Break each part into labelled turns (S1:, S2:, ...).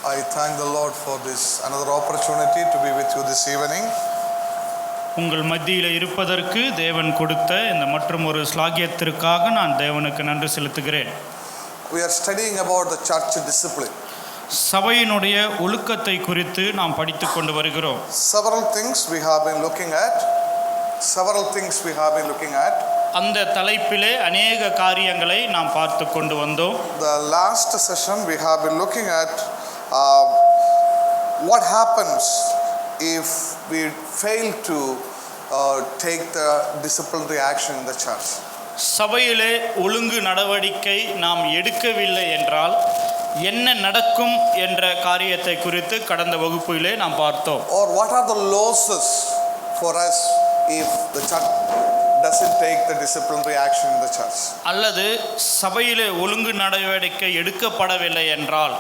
S1: I thank the Lord for this another opportunity to be with you this evening.
S2: உங்கள் மத்தியில் இருப்பதற்கு தேவன் கொடுத்த இந்த மற்றும் ஒரு ஸ்லாகியத்திற்காக நான் தேவனுக்கு நன்றி செலுத்துகிறேன்.
S1: We are studying about the church discipline.
S2: சபையினுடைய ஒழுக்கத்தை குறித்து நாம் படித்துக் கொண்டு வருகிறோம்.
S1: Several things we have been looking at.
S2: அந்த தலைப்பிலே அநேக காரியங்களை நாம் பார்த்து கொண்டு வந்தோம்.
S1: The last session we have been looking at what happens if we fail to take the disciplinary action in the church.
S2: சபையிலே ஒழுங்கு நடவடிக்கை நாம் எடுக்கவில்லை என்றால் என்ன நடக்கும் என்ற காரியத்தை குறித்து கடந்த வகுப்பிலே நாம் பார்த்தோம்.
S1: Or what are the losses for us if the church doesn't take the disciplinary action in the church?
S2: அல்லது சபையிலே ஒழுங்கு நடவடிக்கை எடுக்கப்படவில்லை என்றால்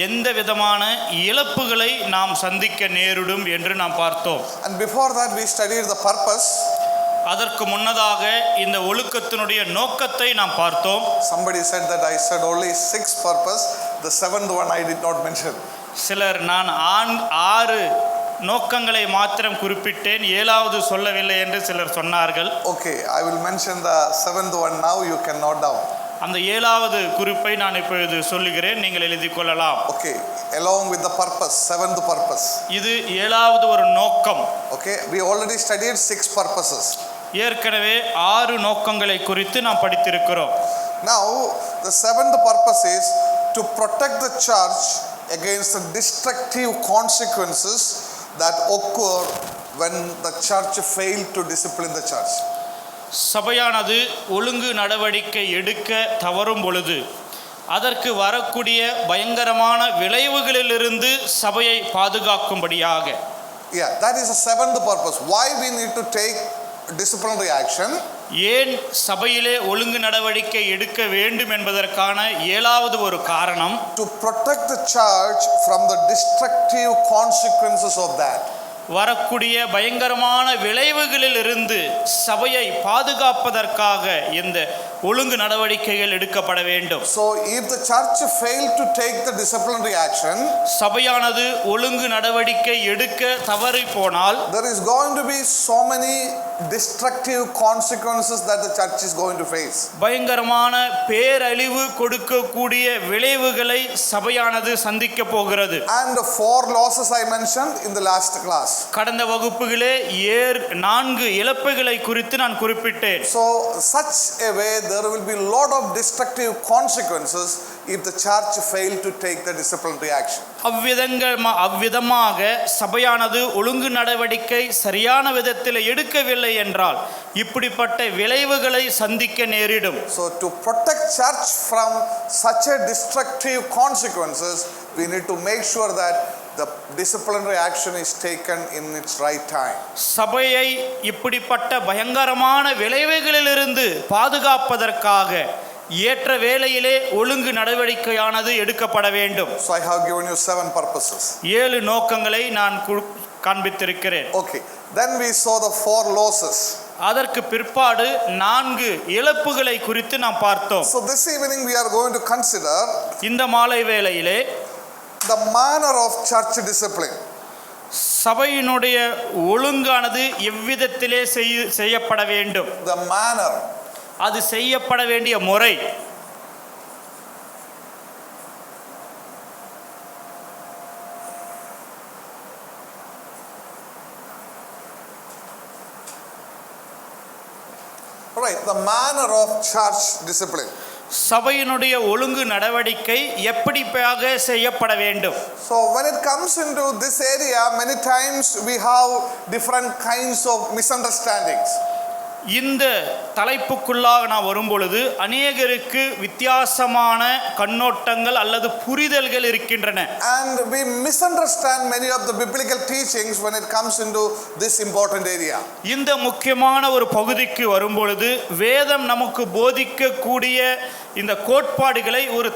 S2: எந்த விதமான இழப்புகளை நாம் சந்திக்க நேரிடும் என்று நாம் பார்த்தோம்.
S1: And before that we studied the purpose.
S2: அதற்கு முன்னதாக இந்த ஒழுக்கத்தினுடைய நோக்கத்தை நாம் பார்த்தோம்.
S1: Somebody said that I said only 6 purpose, the 7th one I did not mention.
S2: சிலர் நான் 6 நோக்கங்களை மாத்திரம் குறிப்பிட்டேன், 7வது சொல்லவில்லை என்று சிலர் சொன்னார்கள்.
S1: Okay, I will mention the 7th one now, you can note down.
S2: அந்த 7வது குறிப்பை நான் இப்பொழுது சொல்லுகிறேன், நீங்கள் எழுதிக் கொள்ளலாம்.
S1: Okay, along with the purpose, 7th purpose.
S2: இது 7வது ஒரு நோக்கம்.
S1: Okay, we already studied 6 purposes.
S2: ஏற்கனவே 6 நோக்கங்களை குறித்து நாம் படித்திருக்கிறோம்.
S1: Now the 7th purpose is to protect the church against the destructive consequences that occur when the church failed to discipline the church.
S2: சபையானது ஒழுங்கு நடவடிக்கை எடுக்க தவறும் பொழுது அதற்கு வரக்கூடிய பயங்கரமான விளைவுகளிலிருந்து சபையை பாதுகாக்கும்படியாக.
S1: Yeah, that is the 7th purpose. Why we need to take disciplinary action?
S2: ஏன் சபையிலே ஒழுங்கு நடவடிக்கை எடுக்க வேண்டும் என்பதற்கான 7வது ஒரு காரணம்,
S1: to protect the church from the destructive consequences of that.
S2: வரக்கூடிய பயங்கரமான விளைவுகளில் இருந்து சபையை பாதுகாப்பதற்காக இந்த ஒழுங்கு நடவடிக்கைகள் எடுக்கப்பட வேண்டும்.
S1: So if the church failed to take the disciplinary action,
S2: சபையானது ஒழுங்கு நடவடிக்கை எடுக்க தவறி போனால்
S1: there is going to be so many destructive consequences that the church is going to face.
S2: பயங்கரமான பேரழிவு கொடுக்கக்கூடிய விளைவுகளை சபையானது சந்திக்க போகிறது.
S1: And the 4 losses I mentioned in the last class.
S2: கடந்த வகுப்புகளே 4 இழப்புகளை குறித்து நான் குறிப்பிட்டேன்.
S1: So such a way there will be lot of destructive consequences if the church fail to take the disciplinary action.
S2: அவ்விதமாக சபையானது ஒழுங்கு நடவடிக்கை சரியான விதத்தில் எடுக்கவில்லை என்றால் இப்படிப்பட்ட விளைவுகளை சந்திக்க நேரிடும்.
S1: So to protect church from such a destructive consequences, we need to make sure that the disciplinary action is taken in its right time.
S2: சபையை இப்படிப்பட்ட பயங்கரமான விளைவுகளிலிருந்து பாதுகாப்பதற்காக ஏற்ற வேளையிலே ஒழுங்கு நடவடிக்கையானது எடுக்கப்பட வேண்டும்.
S1: So I have given you 7 purposes.
S2: 7 நோக்கங்களை நான் காண்பித்திருக்கிறேன்.
S1: Okay, then we saw the 4 losses.
S2: அதற்கு பிற்பாடு 4 இழப்புகளை குறித்து நாம் பார்த்தோம்.
S1: So this evening we are going to consider
S2: இந்த மாலை வேளையிலே
S1: the manner of church discipline.
S2: சபையினுடைய ஒழுங்கானது எவ்விதத்திலே செய்யப்பட வேண்டும்,
S1: The manner,
S2: அது செய்யப்பட வேண்டிய முறை.
S1: right, the manner of church discipline.
S2: சபையினுடைய ஒழுங்கு நடவடிக்கை எப்படியாக செய்யப்பட வேண்டும்.
S1: So when it comes into this area, many times we have different kinds of misunderstandings.
S2: இந்த தலைப்புக்குள்ளாக நான் வரும்பொழுது அநேகருக்கு வித்தியாசமான கண்ணோட்டங்கள் அல்லது புரிதல்கள் இருக்கின்றன.
S1: And we misunderstand many of the biblical teachings when it comes into this important area.
S2: இந்த முக்கியமான ஒரு பகுதிக்கு வரும்பொழுது வேதம் நமக்கு போதிக்கக்கூடிய இந்த கோட்பாடுகளை ஒரு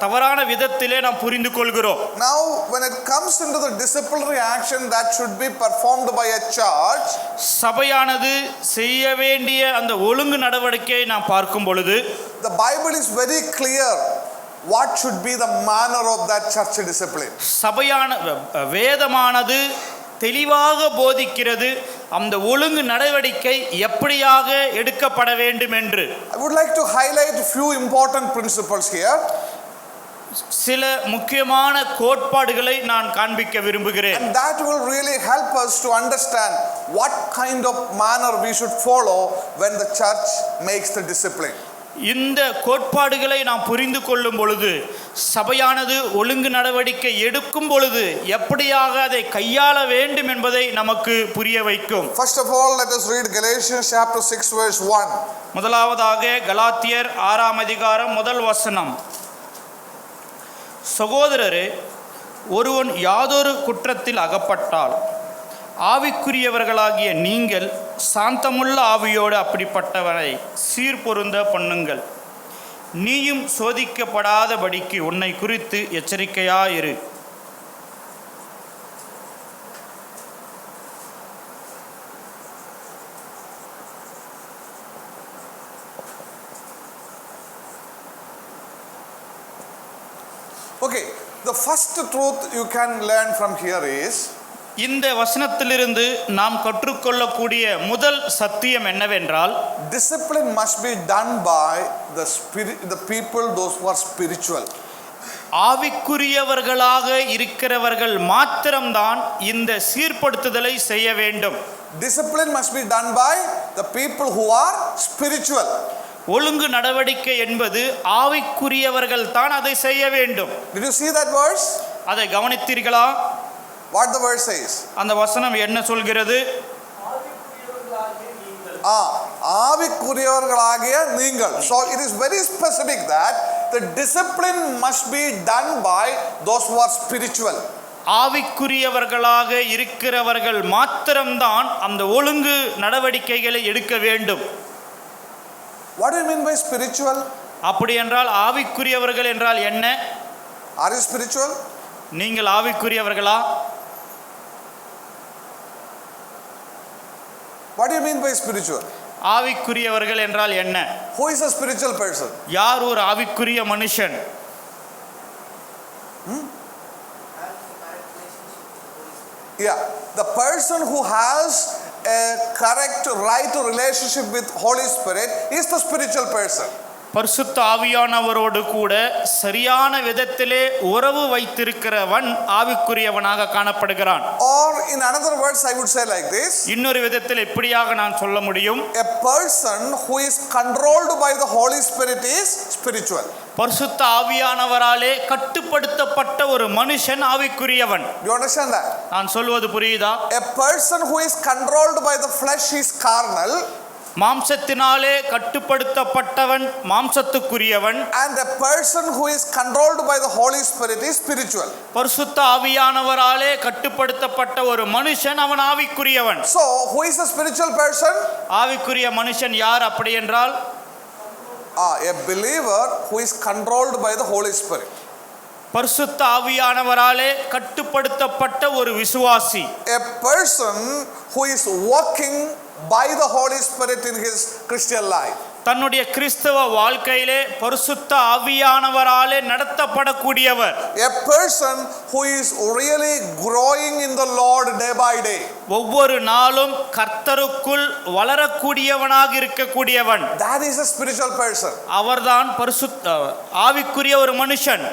S2: தவறான விதத்திலே நாம் புரிந்து கொள்கிறோம்.
S1: Now when it comes into the disciplinary action that should be performed by a church,
S2: சபையானது செய்ய வேண்டிய அந்த ஒழுங்கு நடவடிக்கையை நாம் பார்க்கும் பொழுது
S1: the Bible is very clear what should be the manner of that church discipline.
S2: சபையான வேதமானது தெளிவாக போதிக்கிறது அந்த ஒழுங்கு நடவடிக்கை எப்படியாக எடுக்கப்பட வேண்டும் என்று.
S1: I would like to highlight a few important principles here.
S2: சில முக்கியமான கோட்பாடுகளை நான் காண்பிக்க விரும்புகிறேன்.
S1: And that will really help us to understand what kind of manner we should follow when the church makes the discipline.
S2: இந்த கோட்பாடுகளை நாம் புரிந்து கொள்ளும் பொழுது சபையானது ஒழுங்கு நடவடிக்கை எடுக்கும் பொழுது எப்படியாக அதை கையாள வேண்டும் என்பதை நமக்கு புரிய வைக்கும்.
S1: First of all, let us read Galatians chapter 6 verse 1.
S2: முதலாவதாக கலாத்தியர் 6ஆம் அதிகாரம் முதல் வசனம். சகோதரரே, ஒருவன் யாதொரு குற்றத்தில் அகப்பட்டால் ஆவிக்குரியவர்களாகிய நீங்கள் சாந்தமுள்ள ஆவியோடு அப்படிப்பட்டவனை சீர்பொருந்த பண்ணுங்கள். நீயும் சோதிக்கப்படாதபடிக்கு உன்னை குறித்து எச்சரிக்கையாயிரு.
S1: Okay, the first truth you can learn from here is,
S2: இந்த வசனத்திலிருந்து நாம் கற்றுக்கொள்ளக்கூடிய முதல் சத்தியம் என்னவென்றால்,
S1: discipline must be done by the people, those who are spiritual.
S2: ஆவிக்குரியவர்களாக இருக்கிறவர்கள் மாத்திரம்தான் இந்த சீர்படுத்துதலை செய்ய வேண்டும்.
S1: Discipline must be done by the people who are spiritual.
S2: ஒழுங்கு நடவடிக்கை என்பது ஆவிக்குரியவர்கள் தான் அதை செய்ய வேண்டும்.
S1: Did you see that verse?
S2: அதை கவனித்தீர்களா?
S1: What the verse says?
S2: அந்த வசனம் என்ன சொல்கிறது?
S1: ஆவிக்குரியவர்களாகிய நீங்கள். So it is very specific that the discipline must be done by those who are spiritual.
S2: ஆவிக்குரியவர்களாக இருக்கிறவர்கள் மாத்திரம்தான் அந்த ஒழுங்கு நடவடிக்கைகளை எடுக்க வேண்டும்.
S1: What do you mean by spiritual?
S2: அப்படி என்றால் ஆவிக்குரியவர்கள் என்றால் என்ன?
S1: Are you spiritual?
S2: நீங்கள் ஆவிக்குரியவர்களா?
S1: What do you mean by spiritual?
S2: ஆவிக்குரியவர்கள் என்றால் என்ன?
S1: Who is a spiritual person?
S2: யார் ஒரு ஆவிக்குரிய மனுஷன்?
S1: Yeah, the person who has a correct right relationship with Holy Spirit is the spiritual person.
S2: பரிசுத்த ஆவியானவரோடு கூட சரியான விதத்திலே உறவு வைத்திருக்கிறவன் ஆவிக்குரியவனாக காணப்படுகிறான்.
S1: Or in another words I would say like this.
S2: இன்னொரு விதத்தில் இப்படியாக நான் சொல்ல முடியும்.
S1: A person who is controlled by the Holy Spirit is spiritual.
S2: பரிசுத்த ஆவியானவராலே கட்டுப்படுத்தப்பட்ட ஒரு மனுஷன் ஆவிக்குரியவன்.
S1: Do you understand that?
S2: நான் சொல்வது புரியுதா?
S1: A person who is controlled by the flesh is carnal.
S2: மாம்சத்தினாலே கட்டுப்படுத்தப்பட்டவன் மாம்சத்துக்குரியவன்.
S1: And a person who is controlled by the Holy Spirit is spiritual.
S2: பரிசுத்த ஆவியானவராலே கட்டுப்படுத்தப்பட்ட ஒரு மனுஷன் அவன் ஆவிக்குரியவன்.
S1: So who is a spiritual person?
S2: ஆவிக்குரிய மனுஷன் யார் அப்படி என்றால்?
S1: A believer who is controlled by the Holy Spirit.
S2: பரிசுத்த ஆவியானவராலே கட்டுப்படுத்தப்பட்ட ஒரு விசுவாசி.
S1: A person who is walking by the Holy Spirit in his Christian life.
S2: தன்னுடைய கிறிஸ்தவ வாழ்க்கையிலே பரிசுத்த ஆவியானவராலே நடத்தப்படக்கூடியவர்.
S1: A person who is really growing in the Lord day by day.
S2: ஒவ்வொரு நாளும் கர்த்தருக்குள் வளரக்கூடியவனாக இருக்கக்கூடியவன்.
S1: That is a spiritual person.
S2: அவர்தான் பரிசுத்த ஆவிக்குரிய ஒரு மனுஷன்.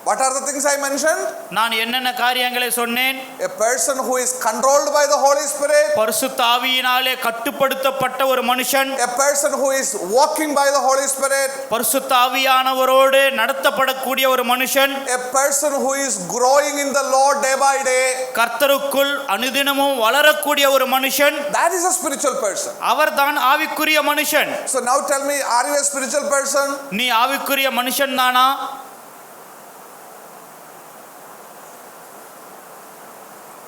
S1: What are the things I mentioned?
S2: நான் என்னென்ன காரியங்களை சொன்னேன்?
S1: A person who is controlled by the Holy Spirit.
S2: பரிசுத்த ஆவியினாலே கட்டுப்படுத்தப்பட்ட ஒரு மனுஷன்.
S1: A person who is walking by the Holy Spirit.
S2: பரிசுத்த ஆவியானவரோடு நடத்தப்படக்கூடிய ஒரு மனுஷன்.
S1: A person who is growing in the Lord day by day.
S2: கர்த்தருக்குள் அனுதினமும் வளரக்கூடிய ஒரு மனுஷன்.
S1: That is a spiritual person.
S2: அவர்தான் ஆவிக்குரிய மனுஷன்.
S1: So now tell me, are you a spiritual person?
S2: நீ ஆவிக்குரிய மனுஷன் தானா?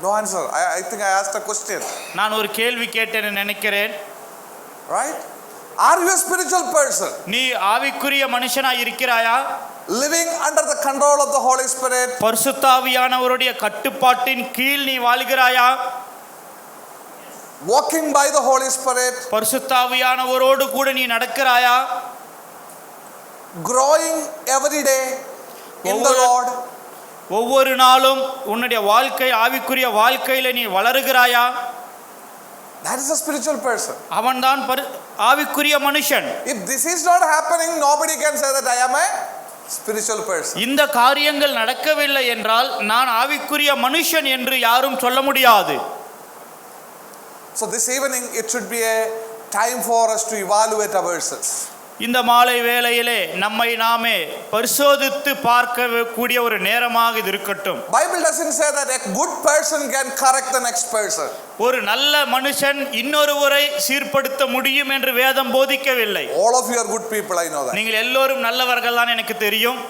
S1: No answer. I think I asked a question.
S2: நான் ஒரு கேள்வி கேட்டேன்னு நினைக்கிறேன்.
S1: Right? Are you a spiritual person?
S2: நீ ஆவிக்குரிய மனுஷனா இருக்கிறாயா?
S1: Living under the control of the Holy Spirit.
S2: பரிசுத்த ஆவியானவருடைய கட்டுப்பாட்டின் கீழ் நீ வாழ்கிறாயா?
S1: Walking by the Holy Spirit.
S2: பரிசுத்த ஆவியானவரோடு கூட நீ நடக்கிறாயா?
S1: Growing every day. in the Lord?
S2: ஒவ்வொரு நாளும் உன்னுடைய வாழ்க்கை ஆவிக்குரிய வாழ்க்கையில நீ வளருகிறாயா?
S1: That is a spiritual person.
S2: அவன்தான் ஆவிக்குரிய மனுஷன்.
S1: If this is not happening, nobody can say that I am a spiritual person.
S2: இந்த காரியங்கள் நடக்கவில்லை என்றால் நான் ஆவிக்குரிய மனுஷன் என்று யாரும் சொல்ல முடியாது.
S1: So this evening it should be a time for us to evaluate ourselves.
S2: இந்த மாலை வேளையிலே நம்மை நாமே பரிசோதித்து பார்க்க கூடிய ஒரு நேரமாக இது இருக்கட்டும்.
S1: Bible doesn't say that a good person can correct the next person.
S2: ஒரு நல்ல மனுஷன் இன்னொருவரை சீர்படுத்த முடியும் என்று வேதம் போதிக்கவில்லை.
S1: All of you are good people, I know that.
S2: நீங்கள் எல்லோரும் நல்லவர்கள் தான் எனக்கு தெரியும்.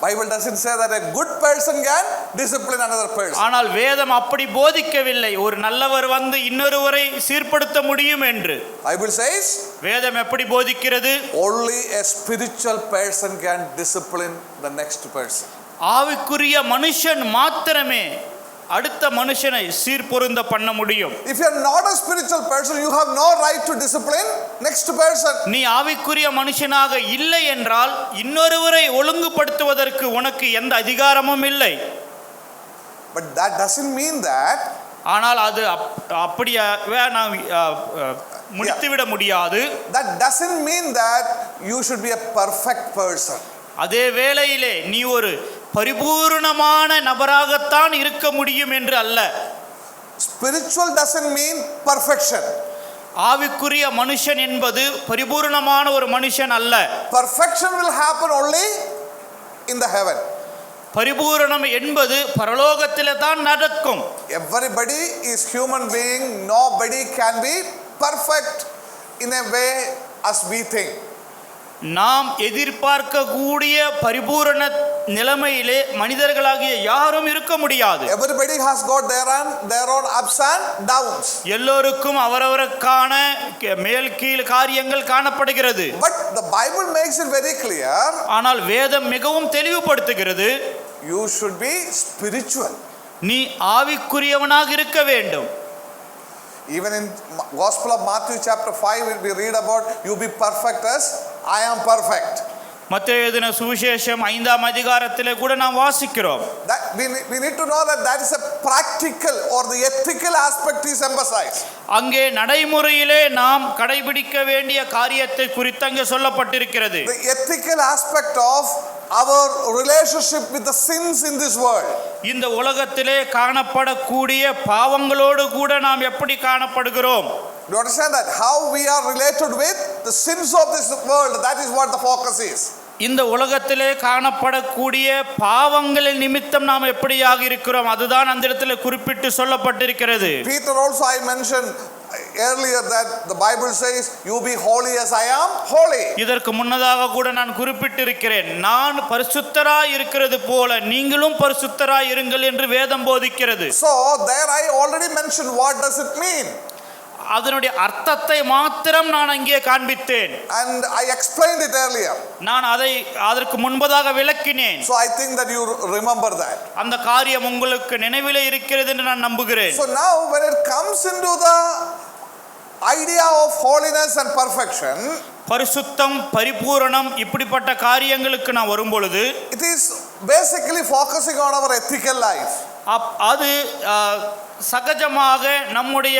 S1: Bible doesn't say that a good person can discipline another person.
S2: ஆனால் வேதம் அப்படி போதிக்கவில்லை ஒரு நல்லவர் வந்து இன்னொருவரை சீர்படுத்த முடியும் என்று.
S1: Bible says
S2: வேதம் எப்படி போதிக்கிறது?
S1: only a spiritual person can discipline the next person.
S2: ஆவிக்குரிய மனுஷன் மாத்திரமே அடுத்த மனுஷனை சீர்பொருந்த பண்ண முடியும்.
S1: If you are not a spiritual person, you have no right to discipline next person.
S2: நீ ஆவிக்குரிய மனுஷனாக இல்லை என்றால் இன்னொருவரை ஒழுங்குபடுத்துவதற்கு உனக்கு எந்த அதிகாரமும் இல்லை.
S1: But that doesn't mean that.
S2: ஆனால் அது அப்படியே நாம் முடித்துவிட முடியாது.
S1: That doesn't mean that you should be a perfect person.
S2: அதே வேளையிலே நீ ஒரு பரிபூர்ணமான நபராகத்தான் இருக்க முடியும் என்று அல்ல.
S1: Spiritual doesn't mean perfection.
S2: ஆவிக்குரிய மனுஷன் என்பது பரிபூர்ணமான ஒரு மனுஷன் அல்ல.
S1: Perfection will happen only in the heaven.
S2: பரிபூரணம் என்பது பரலோகத்திலே தான் நடக்கும்.
S1: Everybody is human being. Nobody can be perfect in a way as we think.
S2: நாம் எதிர்பார்க்க கூடிய பரிபூரண நிலைமையிலே மனிதர்களாகிய யாரும் இருக்க முடியாது.
S1: Everybody has got their own ups and downs.
S2: எல்லோருக்கும் அவரவருக்கான மேல் கீழ் காரியங்கள் காணப்படுகிறது.
S1: But the Bible makes it very clear.
S2: ஆனால் வேதம் மிகவும் தெளிவுபடுத்துகிறது.
S1: You should be spiritual.
S2: நீ ஆவிக்குரியவனாக இருக்க வேண்டும்.
S1: Even in Gospel of Matthew chapter 5 we read about you be perfect as I am perfect.
S2: மத்தேயு எழுதின சுவிசேஷம் 5ஆம் அதிகாரத்திலே கூட நாம் வாசிக்கிறோம்.
S1: That we need to know that is a practical or the ethical aspect is emphasized.
S2: அங்கே நடைமுறையிலே நாம் கடைபிடிக்க வேண்டிய காரியத்தை குறித்து அங்கே சொல்லப்பட்டிருக்கிறது.
S1: The ethical aspect of our relationship with the sins in this world.
S2: இந்த உலகத்திலே காணப்படக்கூடிய பாவங்களோடு கூட நாம் எப்படி காணப்படுகிறோம்?
S1: Do you understand that? How we are related with the sins of this world, that is what the focus is.
S2: இந்த உலகத்திலே காணப்படக்கூடிய பாவங்களின் நிமித்தம் நாம் எப்படியாக இருக்கிறோம் அதுதான் அந்த இடத்துல குறிப்பிட்டு சொல்லப்பட்டிருக்கிறது.
S1: Peter also I mentioned earlier that the Bible says you be holy as I am holy.
S2: இதற்கு முன்னதாக கூட நான் குறிப்பிட்டிருக்கிறேன் நான் பரிசுத்தராய் இருக்கிறது போல நீங்களும் பரிசுத்தராய் இருங்கள் என்று வேதம் போதிக்கிறது.
S1: So there I already mentioned what does it mean.
S2: அதனுடைய அர்த்தத்தை மாத்திரம் நான் அங்கே காண்பித்தேன்.
S1: And I explained it earlier.
S2: நான் அதற்கு முன்பதாக விளக்கினேன்.
S1: So I think that you remember that.
S2: அந்த காரியம் உங்களுக்கு நினைவிலே இருக்கிறது என்று நான் நம்புகிறேன்.
S1: So now when it comes into the idea of holiness and perfection,
S2: பரிசுத்தம் பரிபூரணம் இப்படிப்பட்ட காரியங்களுக்கு நான் வரும் பொழுது
S1: it is basically focusing on our ethical life.
S2: அது சகஜமாக நம்முடைய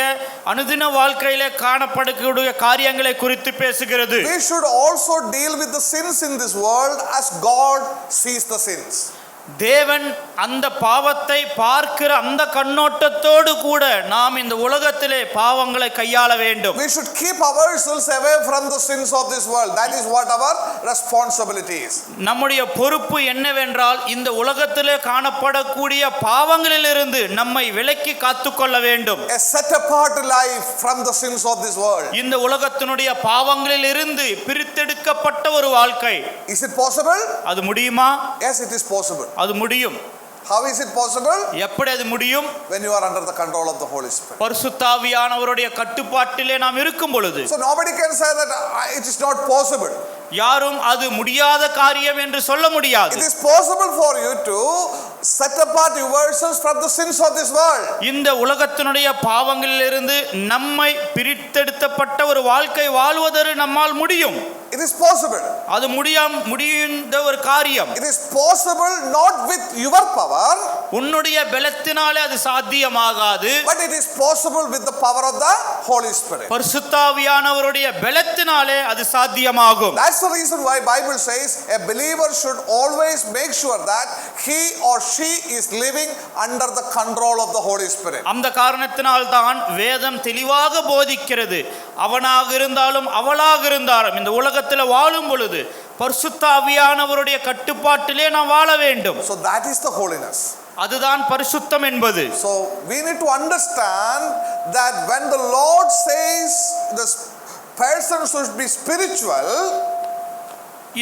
S2: அனுதின வாழ்க்கையிலே காணப்படக்கூடிய காரியங்களை குறித்து பேசுகிறது.
S1: We should also deal with the sins in this world as God sees the sins.
S2: தேவன் அந்த பாவத்தை பார்க்கிற அந்த கண்ணோட்டத்தோடு கூட நாம் இந்த உலகத்திலே பாவங்களை கையாள வேண்டும்.
S1: We should keep ourselves away from the sins of this world. That is what our responsibility is.
S2: நம்முடைய பொறுப்பு என்னவென்றால் இந்த உலகத்திலே காணப்படக்கூடிய பாவங்களிலிருந்து நம்மை விலக்கி காத்துக்கொள்ள வேண்டும்.
S1: A set apart life from the sins of this world.
S2: இந்த உலகத்தினுடைய பாவங்களிலிருந்து பிரித்தெடுக்கப்பட்ட ஒரு வாழ்க்கை.
S1: Is it possible?
S2: அது முடியுமா?
S1: Yes, it is possible.
S2: அது முடியும்.
S1: How is it possible?
S2: எப்படி அது முடியும்?
S1: When you are under the control of the Holy Spirit.
S2: பரிசுத்த ஆவியானவருடைய கட்டுப்பாட்டிலே நாம் இருக்கும் பொழுது.
S1: So nobody can say that it is not possible.
S2: யாரும் அது முடியாத காரியம் என்று சொல்ல முடியாது.
S1: It is possible for you to set apart yourselves from the sins of this world.
S2: இந்த உலகத்தினுடைய பாவங்களிலிருந்து நம்மை பிரித்தெடுக்கப்பட்ட ஒரு வாழ்க்கை வாழ்வதற்கு நம்மால் முடியும்.
S1: It is possible.
S2: அது முடிந்த ஒரு காரியம்.
S1: It is possible not with your power,
S2: உன்னுடைய பலத்தினாலே அது சாத்தியமாகாது.
S1: but it is possible with the power of the Holy Spirit.
S2: பரிசுத்தாவியானவருடைய பலத்தினாலே அது சாத்தியமாகும்.
S1: That's the reason why Bible says a believer should always make sure that he or she is living under the control of the Holy Spirit.
S2: அந்த காரணத்தினால் தான் வேதம் தெளிவாக போதிக்கிறது, அவனாக இருந்தாலும் அவளாக இருந்தாலும் இந்த உலகத்தில் வாழும் பொழுது பரிசுத்த ஆவியானவருடைய கட்டுப்பாட்டிலே நாம் வாழ வேண்டும்.
S1: So that is the holiness.
S2: அதுதான் பரிசுத்தம் என்பது.
S1: So we need to understand that when the Lord says the person should be spiritual,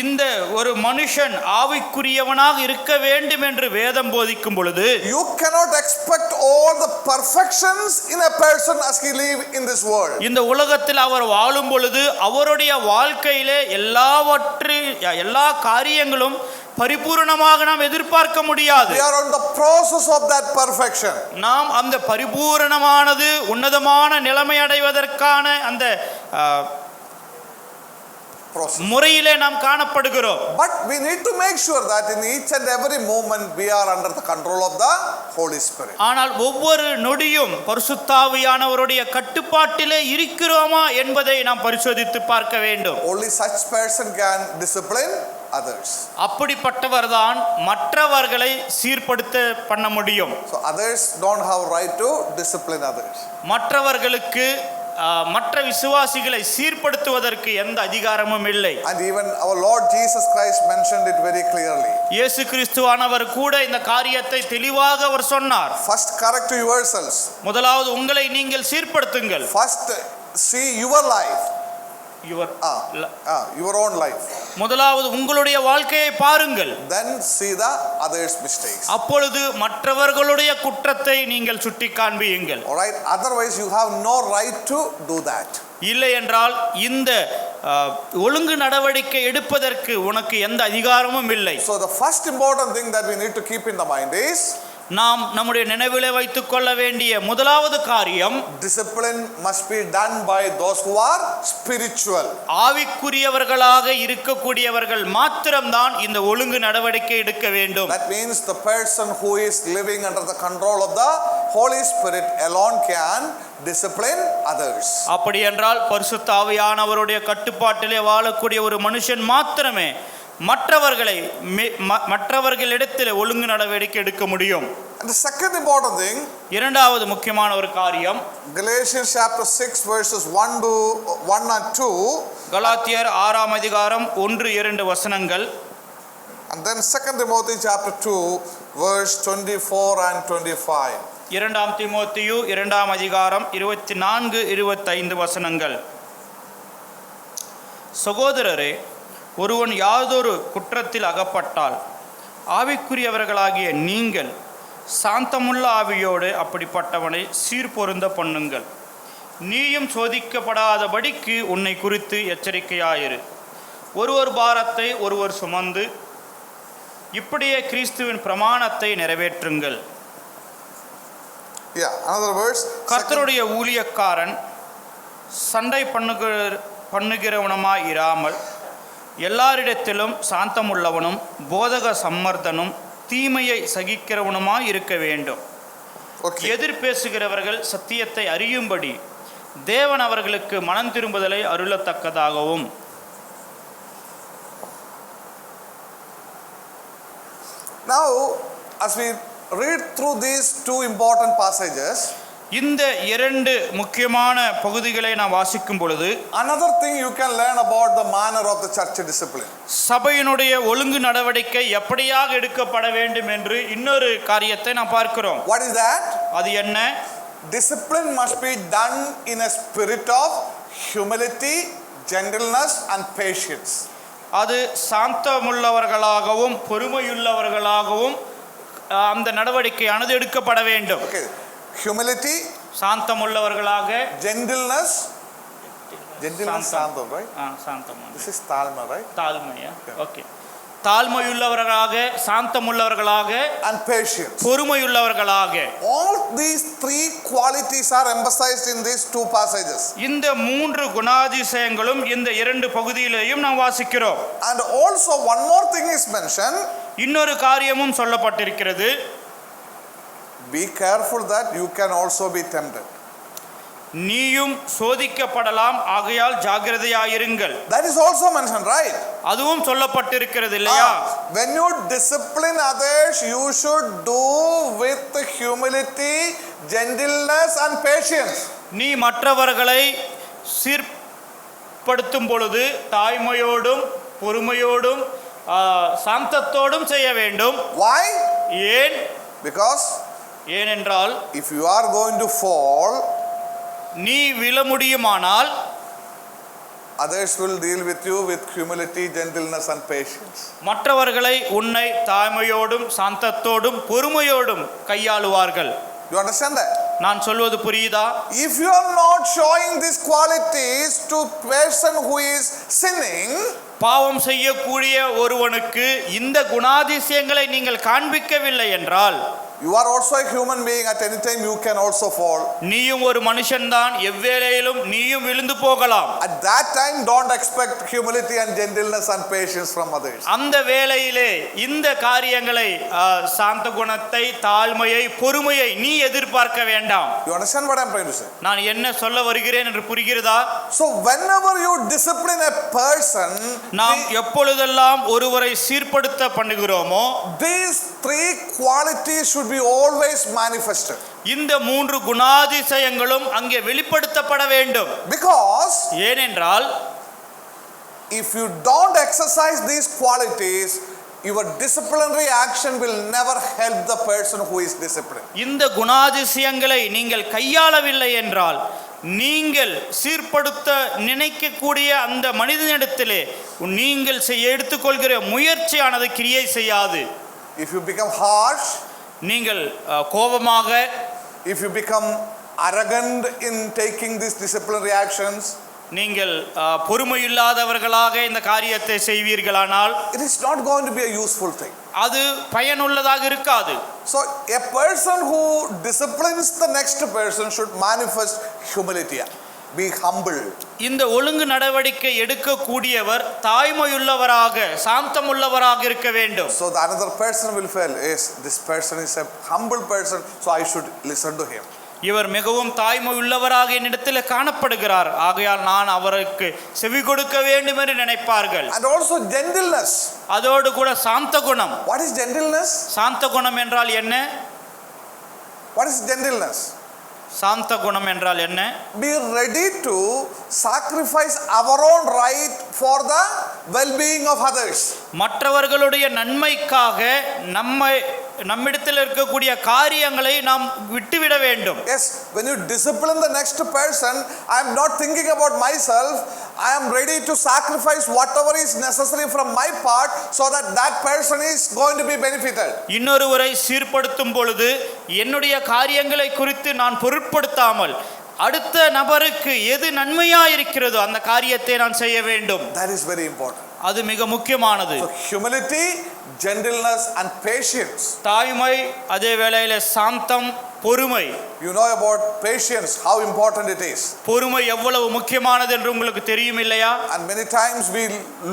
S2: இந்த ஒரு மனுஷன் ஆவிக்குரியவனாக இருக்க வேண்டும் என்று வேதம் போதிக்கும் பொழுது
S1: you cannot expect all the perfections in a person as he live in this world.
S2: இந்த உலகத்தில் அவர் வாழும் பொழுது அவருடைய வாழ்க்கையிலே எல்லா காரியங்களும் பரிபூரணமாக நாம் எதிர்பார்க்க முடியாது.
S1: We are on the process of that perfection.
S2: நாம் அந்த பரிபூரணமானது உன்னதமான நிலைமை அடைவதற்கான அந்த முறையிலே நாம் காணப்படுகிறோம்.
S1: But we need to make sure that in each and every moment we are under the control of the Holy Spirit.
S2: ஆனால் ஒவ்வொரு நொடியும் பரிசுத்த ஆவியானவருடைய கட்டுப்பாட்டிலே இருக்கிறோமா என்பதை நாம் பரிசோதித்து பார்க்க வேண்டும்.
S1: Only such person can discipline others.
S2: அப்படிப்பட்டவர்தான் மற்றவர்களை சீர்படுத்த பண்ண முடியும்.
S1: So others don't have right to discipline others.
S2: மற்றவர்களுக்கு மற்ற விசுவாசிகளை சீர்படுத்துவதற்கு எந்த அதிகாரமும் இல்லை.
S1: And even our Lord Jesus Christ mentioned it very clearly.
S2: இயேசு கிறிஸ்துவானவர் கூட இந்த காரியத்தை தெளிவாக அவர் சொன்னார்.
S1: First correct yourselves.
S2: முதலாவது உங்களை நீங்கள் சீர்படுத்துங்கள்.
S1: First see your life. Your own life.
S2: முதலாவது உங்களுடைய வாழ்க்கையை பாருங்கள்.
S1: Then see the others' mistakes.
S2: அப்பொழுது மற்றவர்களுடைய குற்றத்தை நீங்கள் சுட்டி காண்பியுங்கள்.
S1: All right, otherwise you have no right to do that.
S2: இல்லை என்றால் இந்த ஒழுங்கு நடவடிக்கை எடுப்பதற்கு உனக்கு எந்த அதிகாரமும் இல்லை.
S1: So the first important thing that we need to keep in the mind is
S2: நாம் நம்முடைய நினைவிலே வைத்துக் கொள்ள வேண்டிய முதலாவது காரியம்,
S1: discipline must be done by those who are spiritual.
S2: ஆவிக்குரியவர்களாக இருக்கக்கூடியவர்கள் மாத்திரம்தான் இந்த ஒழுங்கு நடவடிக்கை எடுக்க வேண்டும்.
S1: That means the person who is living under the control of the Holy Spirit alone can discipline others.
S2: அப்படி என்றால் பரிசுத்த ஆவியானவருடைய கட்டுப்பாட்டிலே வாழக்கூடிய ஒரு மனுஷன் மாத்திரமே மற்றவர்களிடத்தில் ஒழுங்கு நடவடிக்கை எடுக்க முடியும்.
S1: And the second important thing,
S2: இரண்டாவது முக்கியமான ஒரு காரியம்,
S1: Galatians chapter 6 verses 1 and 2,
S2: கலாத்தியர் 6ஆம் அதிகாரம் 1-2 வசனங்கள்,
S1: and then 2 Timothy chapter 2 verse 24 and 25.
S2: 2 தீமோத்தேயு 2ஆம் அதிகாரம் 24-25 வசனங்கள். சகோதரரே, ஒருவன் யாதொரு குற்றத்தில் அகப்பட்டால் ஆவிக்குரியவர்களாகிய நீங்கள் சாந்தமுள்ள ஆவியோடு அப்படிப்பட்டவனை சீர்பொருந்த பண்ணுங்கள். நீயும் சோதிக்கப்படாதபடிக்கு உன்னை குறித்து எச்சரிக்கையாயிரு. ஒருவர் பாரத்தை ஒருவர் சுமந்து இப்படியே கிறிஸ்துவின் பிரமாணத்தை நிறைவேற்றுங்கள். கர்த்தருடைய ஊழியக்காரன் சண்டை பண்ணுகிறவனமாய் இராமல் எல்லாரிடத்திலும் சாந்தமுள்ளவனும் போதக சம்மர்தனும் தீமையை சகிக்கிறவனுமாய் இருக்க வேண்டும். எதிர் பேசுகிறவர்கள் சத்தியத்தை அறியும்படி தேவன் அவர்களுக்கு மனம் திரும்புதலை அருளத்தக்கதாகவும்.
S1: Now, as we read through these two important passages,
S2: இந்த இரண்டு முக்கியமான பகுதிகளை நாம் வாசிக்கும் பொழுது
S1: another thing you can learn about the manner of the church discipline.
S2: சபையினுடைய ஒழுங்கு நடவடிக்கை எப்படியாக எடுக்கப்பட வேண்டும் என்று இன்னொரு காரியத்தை நாம் பார்க்கிறோம்.
S1: What is that?
S2: அது என்ன?
S1: Discipline must be done in a spirit of humility, gentleness and patience.
S2: அது சாந்தமுள்ளவர்களாகவும் பொறுமையுள்ளவர்களாகவும் அந்த நடவடிக்கையானது எடுக்கப்பட வேண்டும்.
S1: Okay. Humility,
S2: சாந்தமுள்ளவர்களாக,
S1: gentleness, சாந்தம், right?
S2: சாந்தம்.
S1: This is தாழ்மை, right?
S2: தாழ்மையா? Okay. தாழ்மையுள்ளவர்களாக, சாந்தமுள்ளவர்களாக,
S1: and patience.
S2: பொறுமையுள்ளவர்களாக.
S1: All these three qualities are emphasized in these two passages.
S2: இந்த மூன்று குணாதிசயங்களும் இந்த இரண்டு பகுதியிலேயும் நாம் வாசிக்கிறோம்.
S1: And also one more thing is mentioned.
S2: இன்னொரு காரியமும் சொல்லப்பட்டிருக்கிறது.
S1: Be careful that you can also be tempted.
S2: நீயும் சோதிக்கப்படலாம், ஆகையால் ஜாக்கிரதையாயிருங்கள்.
S1: That is also mentioned, right?
S2: அதுவும் சொல்லப்பட்டிருக்கிறது இல்லையா?
S1: When you discipline others, you should do with humility, gentleness and patience.
S2: நீ மற்றவர்களை சீர்படுத்தும் பொழுது தாய்மையோடும் பொறுமையோடும் சாந்தத்தோடும் செய்ய வேண்டும்.
S1: Why?
S2: ஏன்?
S1: Because
S2: ஏனென்றால்
S1: if you are going to fall,
S2: நீ விழ முடியுமானால்
S1: others will deal with you with humility, gentleness and patience.
S2: மற்றவர்களை உன்னை தாய்மையோடும் சாந்தத்தோடும் பொறுமையோடும் கையாளுவார்கள்.
S1: You understand that?
S2: நான் சொல்வது புரியுதா?
S1: If you are not showing these qualities to person who is sinning,
S2: பாவம் செய்யக்கூடிய ஒருவனுக்கு இந்த குணாதிசயங்களை நீங்கள் காண்பிக்கவில்லை என்றால்,
S1: you are also a human being. At any time you can also fall.
S2: நீயும் ஒரு மனுஷன்தான், எவ்வேளையிலும் நீயும் விழுந்து போகலாம்.
S1: At that time don't expect humility and gentleness and patience from others.
S2: அந்த வேளையிலே இந்த காரியங்களை சாந்த குணத்தை, தாழ்மையை, பொறுமையை நீ எதிர்பார்க்க வேண்டாம்.
S1: You understand what I am trying to say?
S2: நான் என்ன சொல்ல வருகிறேன் என்று புரிகிறதா?
S1: So whenever you discipline a person,
S2: நாம் எப்பொழுதெல்லாம் ஒருவரை சீர்படுத்த பண்ணுகிறோமோ,
S1: these three qualities should be always manifested.
S2: இந்த மூன்று குணாதிசயங்களும் அங்கே வெளிப்படுத்தப்பட வேண்டும்.
S1: Because
S2: ஏனென்றால்
S1: if you don't exercise these qualities, your disciplinary action will never help the person who is disciplined.
S2: இந்த குணாதிசயங்களை நீங்கள் கையாளவில்லை என்றால், நீங்கள் சீர்படுத்த நினைக்கக்கூடிய அந்த மனிதனிடத்திலே நீங்கள் எடுத்துக்கொள்கிற முயற்சியானது கிரியை செய்யாது.
S1: If you become harsh,
S2: நீங்கள் கோபமாக,
S1: if you become arrogant in taking these disciplinary actions,
S2: நீங்கள் பொறுமையில்லாதவர்களாக இந்த காரியத்தை செய்வீர்களானால்,
S1: it is not going to be a useful thing.
S2: அது பயனுள்ளதாக இருக்காது.
S1: So a person who disciplines the next person should manifest humility, be humble.
S2: இந்த ஒழுங்கு நடவடிக்கை எடுக்கக்கூடியவர் தாய்மையுள்ளவராக, சாந்தமுள்ளவராக இருக்க வேண்டும்.
S1: So the another person will feel, yes, this person is a humble person, so I should listen to him.
S2: இவர் மிகவும் தாய்மையுள்ளவராக என்னிடத்தில் காணப்படுகிறார், ஆகையால் நான் அவருக்கு செவி கொடுக்க வேண்டும் என்று நினைப்பார்கள்.
S1: And also gentleness.
S2: அதோடு கூட சாந்த குணம்.
S1: What is gentleness?
S2: சாந்த குணம் என்றால் என்ன?
S1: What is gentleness?
S2: சாந்த குணம் என்றால் என்ன?
S1: Be ready to sacrifice our own right for the well-being of others.
S2: மற்றவர்களுடைய நன்மைக்காக நம்மிடத்தில் இருக்கக்கூடிய காரியங்களை நாம் விட்டுவிட வேண்டும்.
S1: Yes, when you discipline the next person, I am not thinking about myself. I am ready to sacrifice whatever is necessary from my part so that that person is going to be benefited.
S2: இன்னொருவரை சீர்படுத்தும் பொழுது என்னுடைய காரியங்களை குறித்து நான் பொருட்படுத்தாமல் அடுத்த நபருக்கு எது நன்மையாயிருக்கிறதோ அந்த காரியத்தை நான் செய்ய வேண்டும்.
S1: That is very important.
S2: அது மிக முக்கியமானது.
S1: So humility, gentleness and patience.
S2: தாய்மை, அதே வேளையில சாந்தம், பொறுமை.
S1: You know about patience, how important it is.
S2: பொறுமை எவ்வளவு முக்கியமானது என்று உங்களுக்கு தெரியும் இல்லையா?
S1: And many times we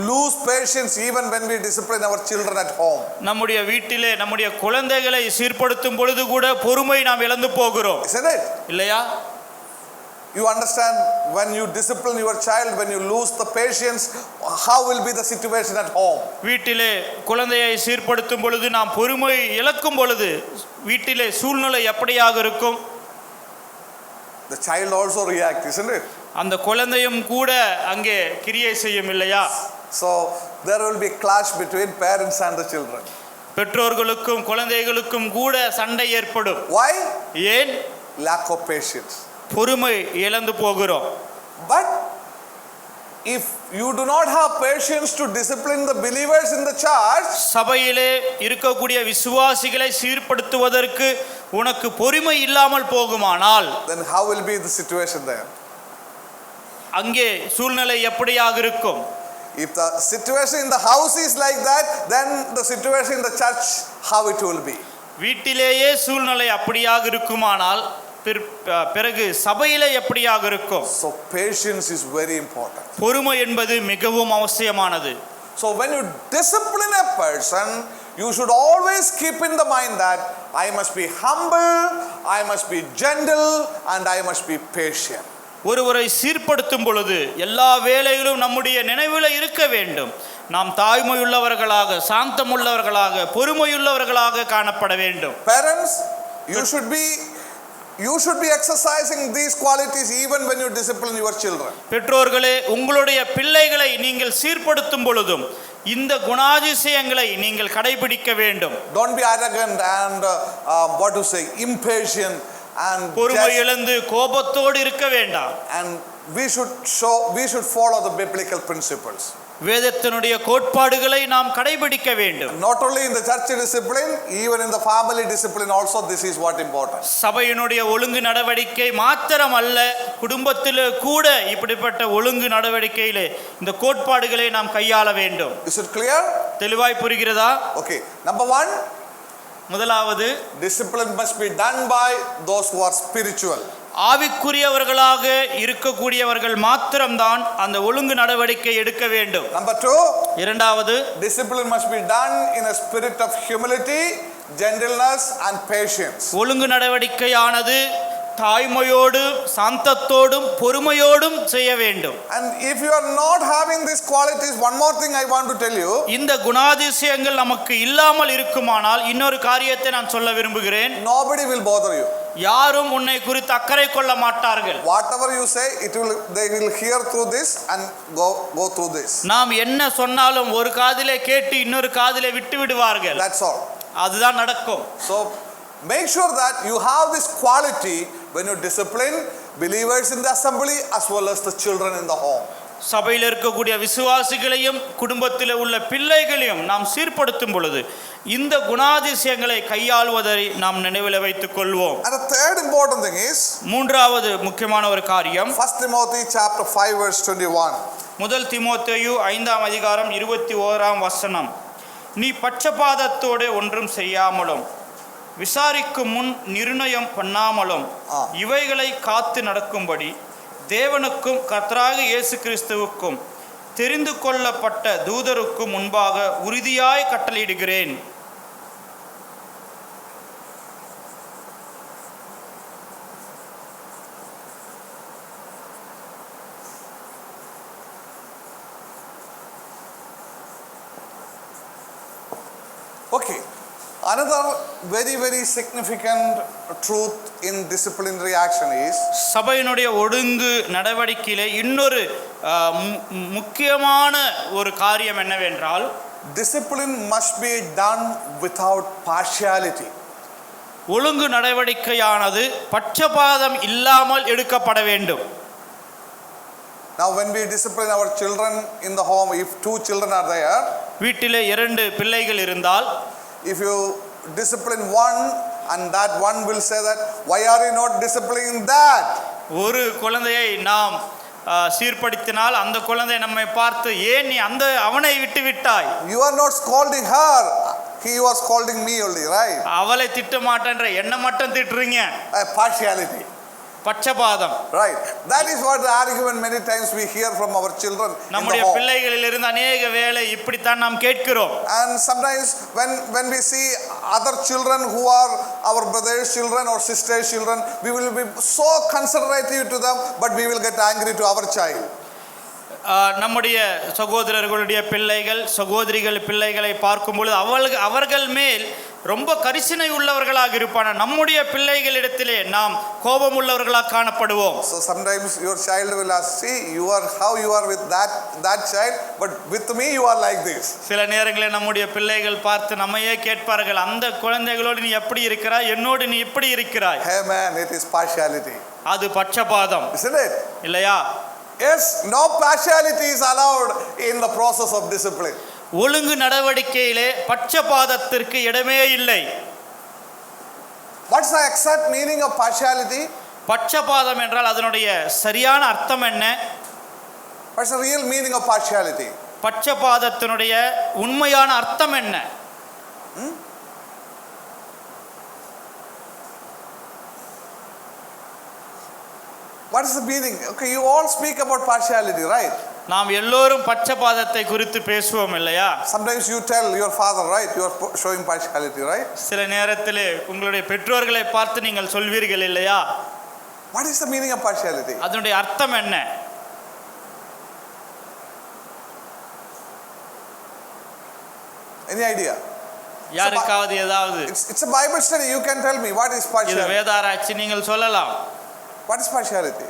S1: lose patience even when we discipline our children at home.
S2: நம்முடைய வீட்டிலே நம்முடைய குழந்தைகளை சீர்படுத்தும் பொழுது கூட பொறுமை நாம் இழந்து போகிறோம்.
S1: Isn't it?
S2: இல்லையா?
S1: You understand, when you discipline your child, when you lose the patience, how will be the situation at home?
S2: வீட்டிலே குழந்தையை சீர்படுத்தும் பொழுது நாம் பொறுமை இழக்கும் பொழுது வீட்டிலே சூழ்நிலை எப்படியாக இருக்கும்?
S1: The child also reacts, isn't it?
S2: அந்த குழந்தையும் கூட அங்கே கிரியை செய்யும் இல்லையா?
S1: So there will be clash between parents and the children.
S2: பெற்றோர்களுக்கும் குழந்தைகளுக்கும் கூட சண்டை ஏற்படும்.
S1: Why?
S2: ஏன்?
S1: Lack of patience.
S2: பொறுமை இழந்து போகிறோம்.
S1: But if you do not have patience to discipline the believers in the church,
S2: சபையிலே இருக்கக்கூடிய விசுவாசிகளை சீர்படுத்துவதற்கு உனக்கு பொறுமை இல்லாமல் போகுமானால்,
S1: then how will be the situation there?
S2: அங்கே சூழ்நிலை எப்படியாக இருக்கும்?
S1: If the situation in the house is like that, then the situation in the church, how it will be.
S2: வீட்டிலேயே சூழ்நிலை அப்படியாக இருக்குமானால் பிறகு சபையிலே எப்படியாக இருக்கும்?
S1: So patience is very important.
S2: பொறுமை என்பது மிகவும் அவசியமானது.
S1: So when you discipline a person, you should always keep in the mind that I must be humble, I must be gentle, and I must be patient.
S2: ஒருவரை சீர்படுத்தும் பொழுது எல்லா வேளையிலும் நம்முடைய நினைவில் இருக்க வேண்டும், நாம் தாய்மையுள்ளவர்களாக, சாந்தமுள்ளவர்களாக, பொறுமையுள்ளவர்களாக காணப்பட வேண்டும்.
S1: Parents, you should be exercising these qualities even when you discipline your children.
S2: பெற்றோர்களே, உங்களுடைய பிள்ளைகளை நீங்கள் சீர்படுத்தும் பொழுதும் இந்த குணாதிசயங்களை நீங்கள் கடைபிடிக்க வேண்டும்.
S1: Don't be arrogant and impatient and
S2: பொறுமை இழந்து கோபத்தோடு இருக்க வேண்டாம்.
S1: And we should follow the biblical principles.
S2: வேதத்தினுடைய கோட்பாடுகளை நாம் கடைபிடிக்க வேண்டும்.
S1: Not only in the church discipline, even in the family discipline also, this is what important.
S2: சபையினுடைய ஒழுங்கு நடவடிக்கை மாத்திரமல்ல, குடும்பத்திலே கூட இப்படிப்பட்ட ஒழுங்கு நடவடிக்கையிலே இந்த கோட்பாடுகளை நாம் கையாள வேண்டும்.
S1: Is it clear?
S2: தெளிவாய் புரிகிறதா?
S1: Okay, number 1,
S2: முதலாவது,
S1: discipline must be done by those who are spiritual.
S2: ஆவிக்குரியவர்களாக இருக்கக்கூடியவர்கள் மாத்திரம்தான் அந்த ஒழுங்கு நடவடிக்கை எடுக்க வேண்டும்.
S1: Number 2,
S2: இரண்டாவது,
S1: discipline must be done in a spirit of humility, gentleness and patience.
S2: ஒழுங்கு நடவடிக்கையானது தாய்மையோடு, சாந்தத்தோடும், பொறுமையோடும் செய்ய வேண்டும்.
S1: And if you are not having these qualities, one more thing I want to tell you.
S2: இந்த குணாதிசயங்கள் நமக்கு இல்லாமல் இருக்குமானால் இன்னொரு காரியத்தை நான் சொல்ல விரும்புகிறேன்.
S1: Nobody will bother you.
S2: யாரும் உன்னை குறித்து அக்கறை கொள்ள மாட்டார்கள்.
S1: Whatever you say, they will hear through this and go through this.
S2: நாம் என்ன சொன்னாலும் ஒரு காதிலே கேட்டு இன்னொரு காதிலே விட்டு விடுவார்கள்.
S1: That's all.
S2: அதுதான் நடக்கும்.
S1: So make sure that you have this quality when you discipline believers in the assembly as well as the children in the home.
S2: சபையில் இருக்கக்கூடிய விசுவாசிகளையும் குடும்பத்தில் உள்ள பிள்ளைகளையும் நாம் சீர்படுத்தும் பொழுது இந்த குணாதிசயங்களை கையாள்வதை நாம் நினைவில் வைத்துக் கொள்வோம்.
S1: And the third important thing is,
S2: மூன்றாவது முக்கியமான ஒரு காரியம்,
S1: 1 Timothy chapter 5 verse 21.
S2: முதல் தீமோத்தேயு 5ஆம் அதிகாரம் 21ஆம் வசனம். நீ பட்சபாதத்தோடு ஒன்றும் செய்யாமலும் விசாரிக்கும் முன் நிர்ணயம் பண்ணாமலும் இவைகளை காத்து நடக்கும்படி தேவனுக்கும் கர்த்தராக இயேசு கிறிஸ்துவுக்கும் தெரிந்து கொள்ளப்பட்ட தூதருக்கும் முன்பாக உறுதியாய் கட்டளையிடுகிறேன்.
S1: Okay. Another very significant truth in disciplinary action is,
S2: சபையினுடைய ஒழுங்கு நடவடிக்கையிலே இன்னொரு முக்கியமான ஒரு காரியம் என்னவென்றால்,
S1: discipline must be done without partiality.
S2: ஒழுங்கு நடவடிக்கையானது பட்சபாதம் இல்லாமல் எடுக்கப்பட வேண்டும்.
S1: Now when we discipline our children in the home, if 2 children are there,
S2: வீட்டிலே 2 பிள்ளைகள் இருந்தால்,
S1: if you discipline one and that one will say that, why are you not disciplining that?
S2: ஒரு குழந்தையை நாம் சீர்படுத்தினால் அந்த குழந்தை நம்மை பார்த்து, ஏன் நீ அவனை விட்டு விட்டாய்?
S1: You are not scolding her, he was scolding me only, right?
S2: அவளை திட்ட மாட்டேன்ற, என்ன மட்டும் திட்டுறீங்க.
S1: Partiality,
S2: பட்சபாதம்,
S1: right? That is what the argument many times we hear from our children in the
S2: நம்முடைய
S1: home.
S2: பிள்ளைகளிலிருந்து अनेक வேளை இப்படித்தான் நாம் கேட்கிறோம்.
S1: And sometimes when we see other children who are our brothers' children or sisters' children, we will be so considerative to them, but we will get angry to our child.
S2: நம்முடைய சகோதரர்களுடைய பிள்ளைகள், சகோதரிகள் பிள்ளைகளை பார்க்கும் பொழுது அவர்கள் மேல் ரொம்ப கரிசனை உள்ளவர்களாக இருப்பான. நம்முடைய பிள்ளைகளிடத்திலே நாம் கோபம் உள்ளவர்களாக காணப்படுவோம்.
S1: So sometimes your child will ask, see, how you are with that child, but with me you are like this.
S2: சில நேரங்களில் நம்முடைய பிள்ளைகள் பார்த்து நம்மையே கேட்பார்கள், அந்த குழந்தைகளோடு நீ எப்படி இருக்கிறாய், என்னோடு நீ எப்படி இருக்கிறாய்?
S1: Hey man, it is partiality.
S2: அது பட்சபாதம்,
S1: isn't it?
S2: இல்லையா?
S1: Yes, no partiality is allowed in the process of discipline.
S2: ஒழுங்கு நடவடிக்கையிலே பட்சபாதத்திற்கு இடமே இல்லை.
S1: What's the exact meaning of partiality?
S2: பட்சபாதம் என்றால் அதனுடைய சரியான அர்த்தம் என்ன?
S1: What's the real meaning of partiality?
S2: பட்சபாதத்தினுடைய உண்மையான அர்த்தம் என்ன?
S1: What is the meaning? Okay, you all speak about partiality, right?
S2: நாம் எல்லோரும் பட்சபாதத்தை குறித்து பேசுவோம் இல்லையா?
S1: Sometimes you tell your father, right? You are showing partiality, right?
S2: சில நேரத்திலே உங்களுடைய பெற்றோர்களை பார்த்து நீங்கள் சொல்வீர்கள் இல்லையா?
S1: What is the meaning of partiality?
S2: அதனுடைய அர்த்தம் என்ன?
S1: Any idea?
S2: யாருக்காவது ஏதாவது?
S1: It's a Bible study. You can tell me what is
S2: இது
S1: partiality.
S2: வேதாராய்ச்சி, நீங்கள் சொல்லலாம்.
S1: What is partiality?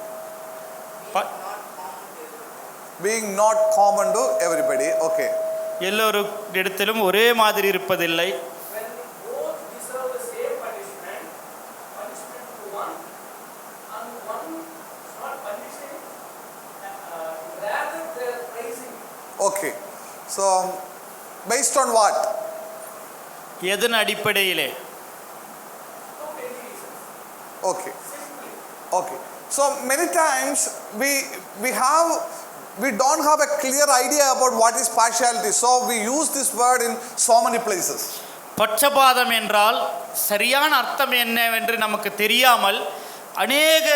S2: ப-
S1: Being not common to everybody. Okay.
S2: எல்லோரிடத்திலும் ஒரே மாதிரி இருப்பதில்லை.
S3: When both deserve the same punishment to one, and one is not punishing, rather they are praising.
S1: Okay. So, based on what?
S2: எதன் அடிப்படையிலே?
S3: No many reasons.
S1: Okay.
S3: Simply.
S1: Okay. So many times we don't have a clear idea about what is partiality. So we use this word in so many places.
S2: பட்சபாதம் என்றால் சரியான அர்த்தம் என்னவென்று நமக்கு தெரியாமல் அநேக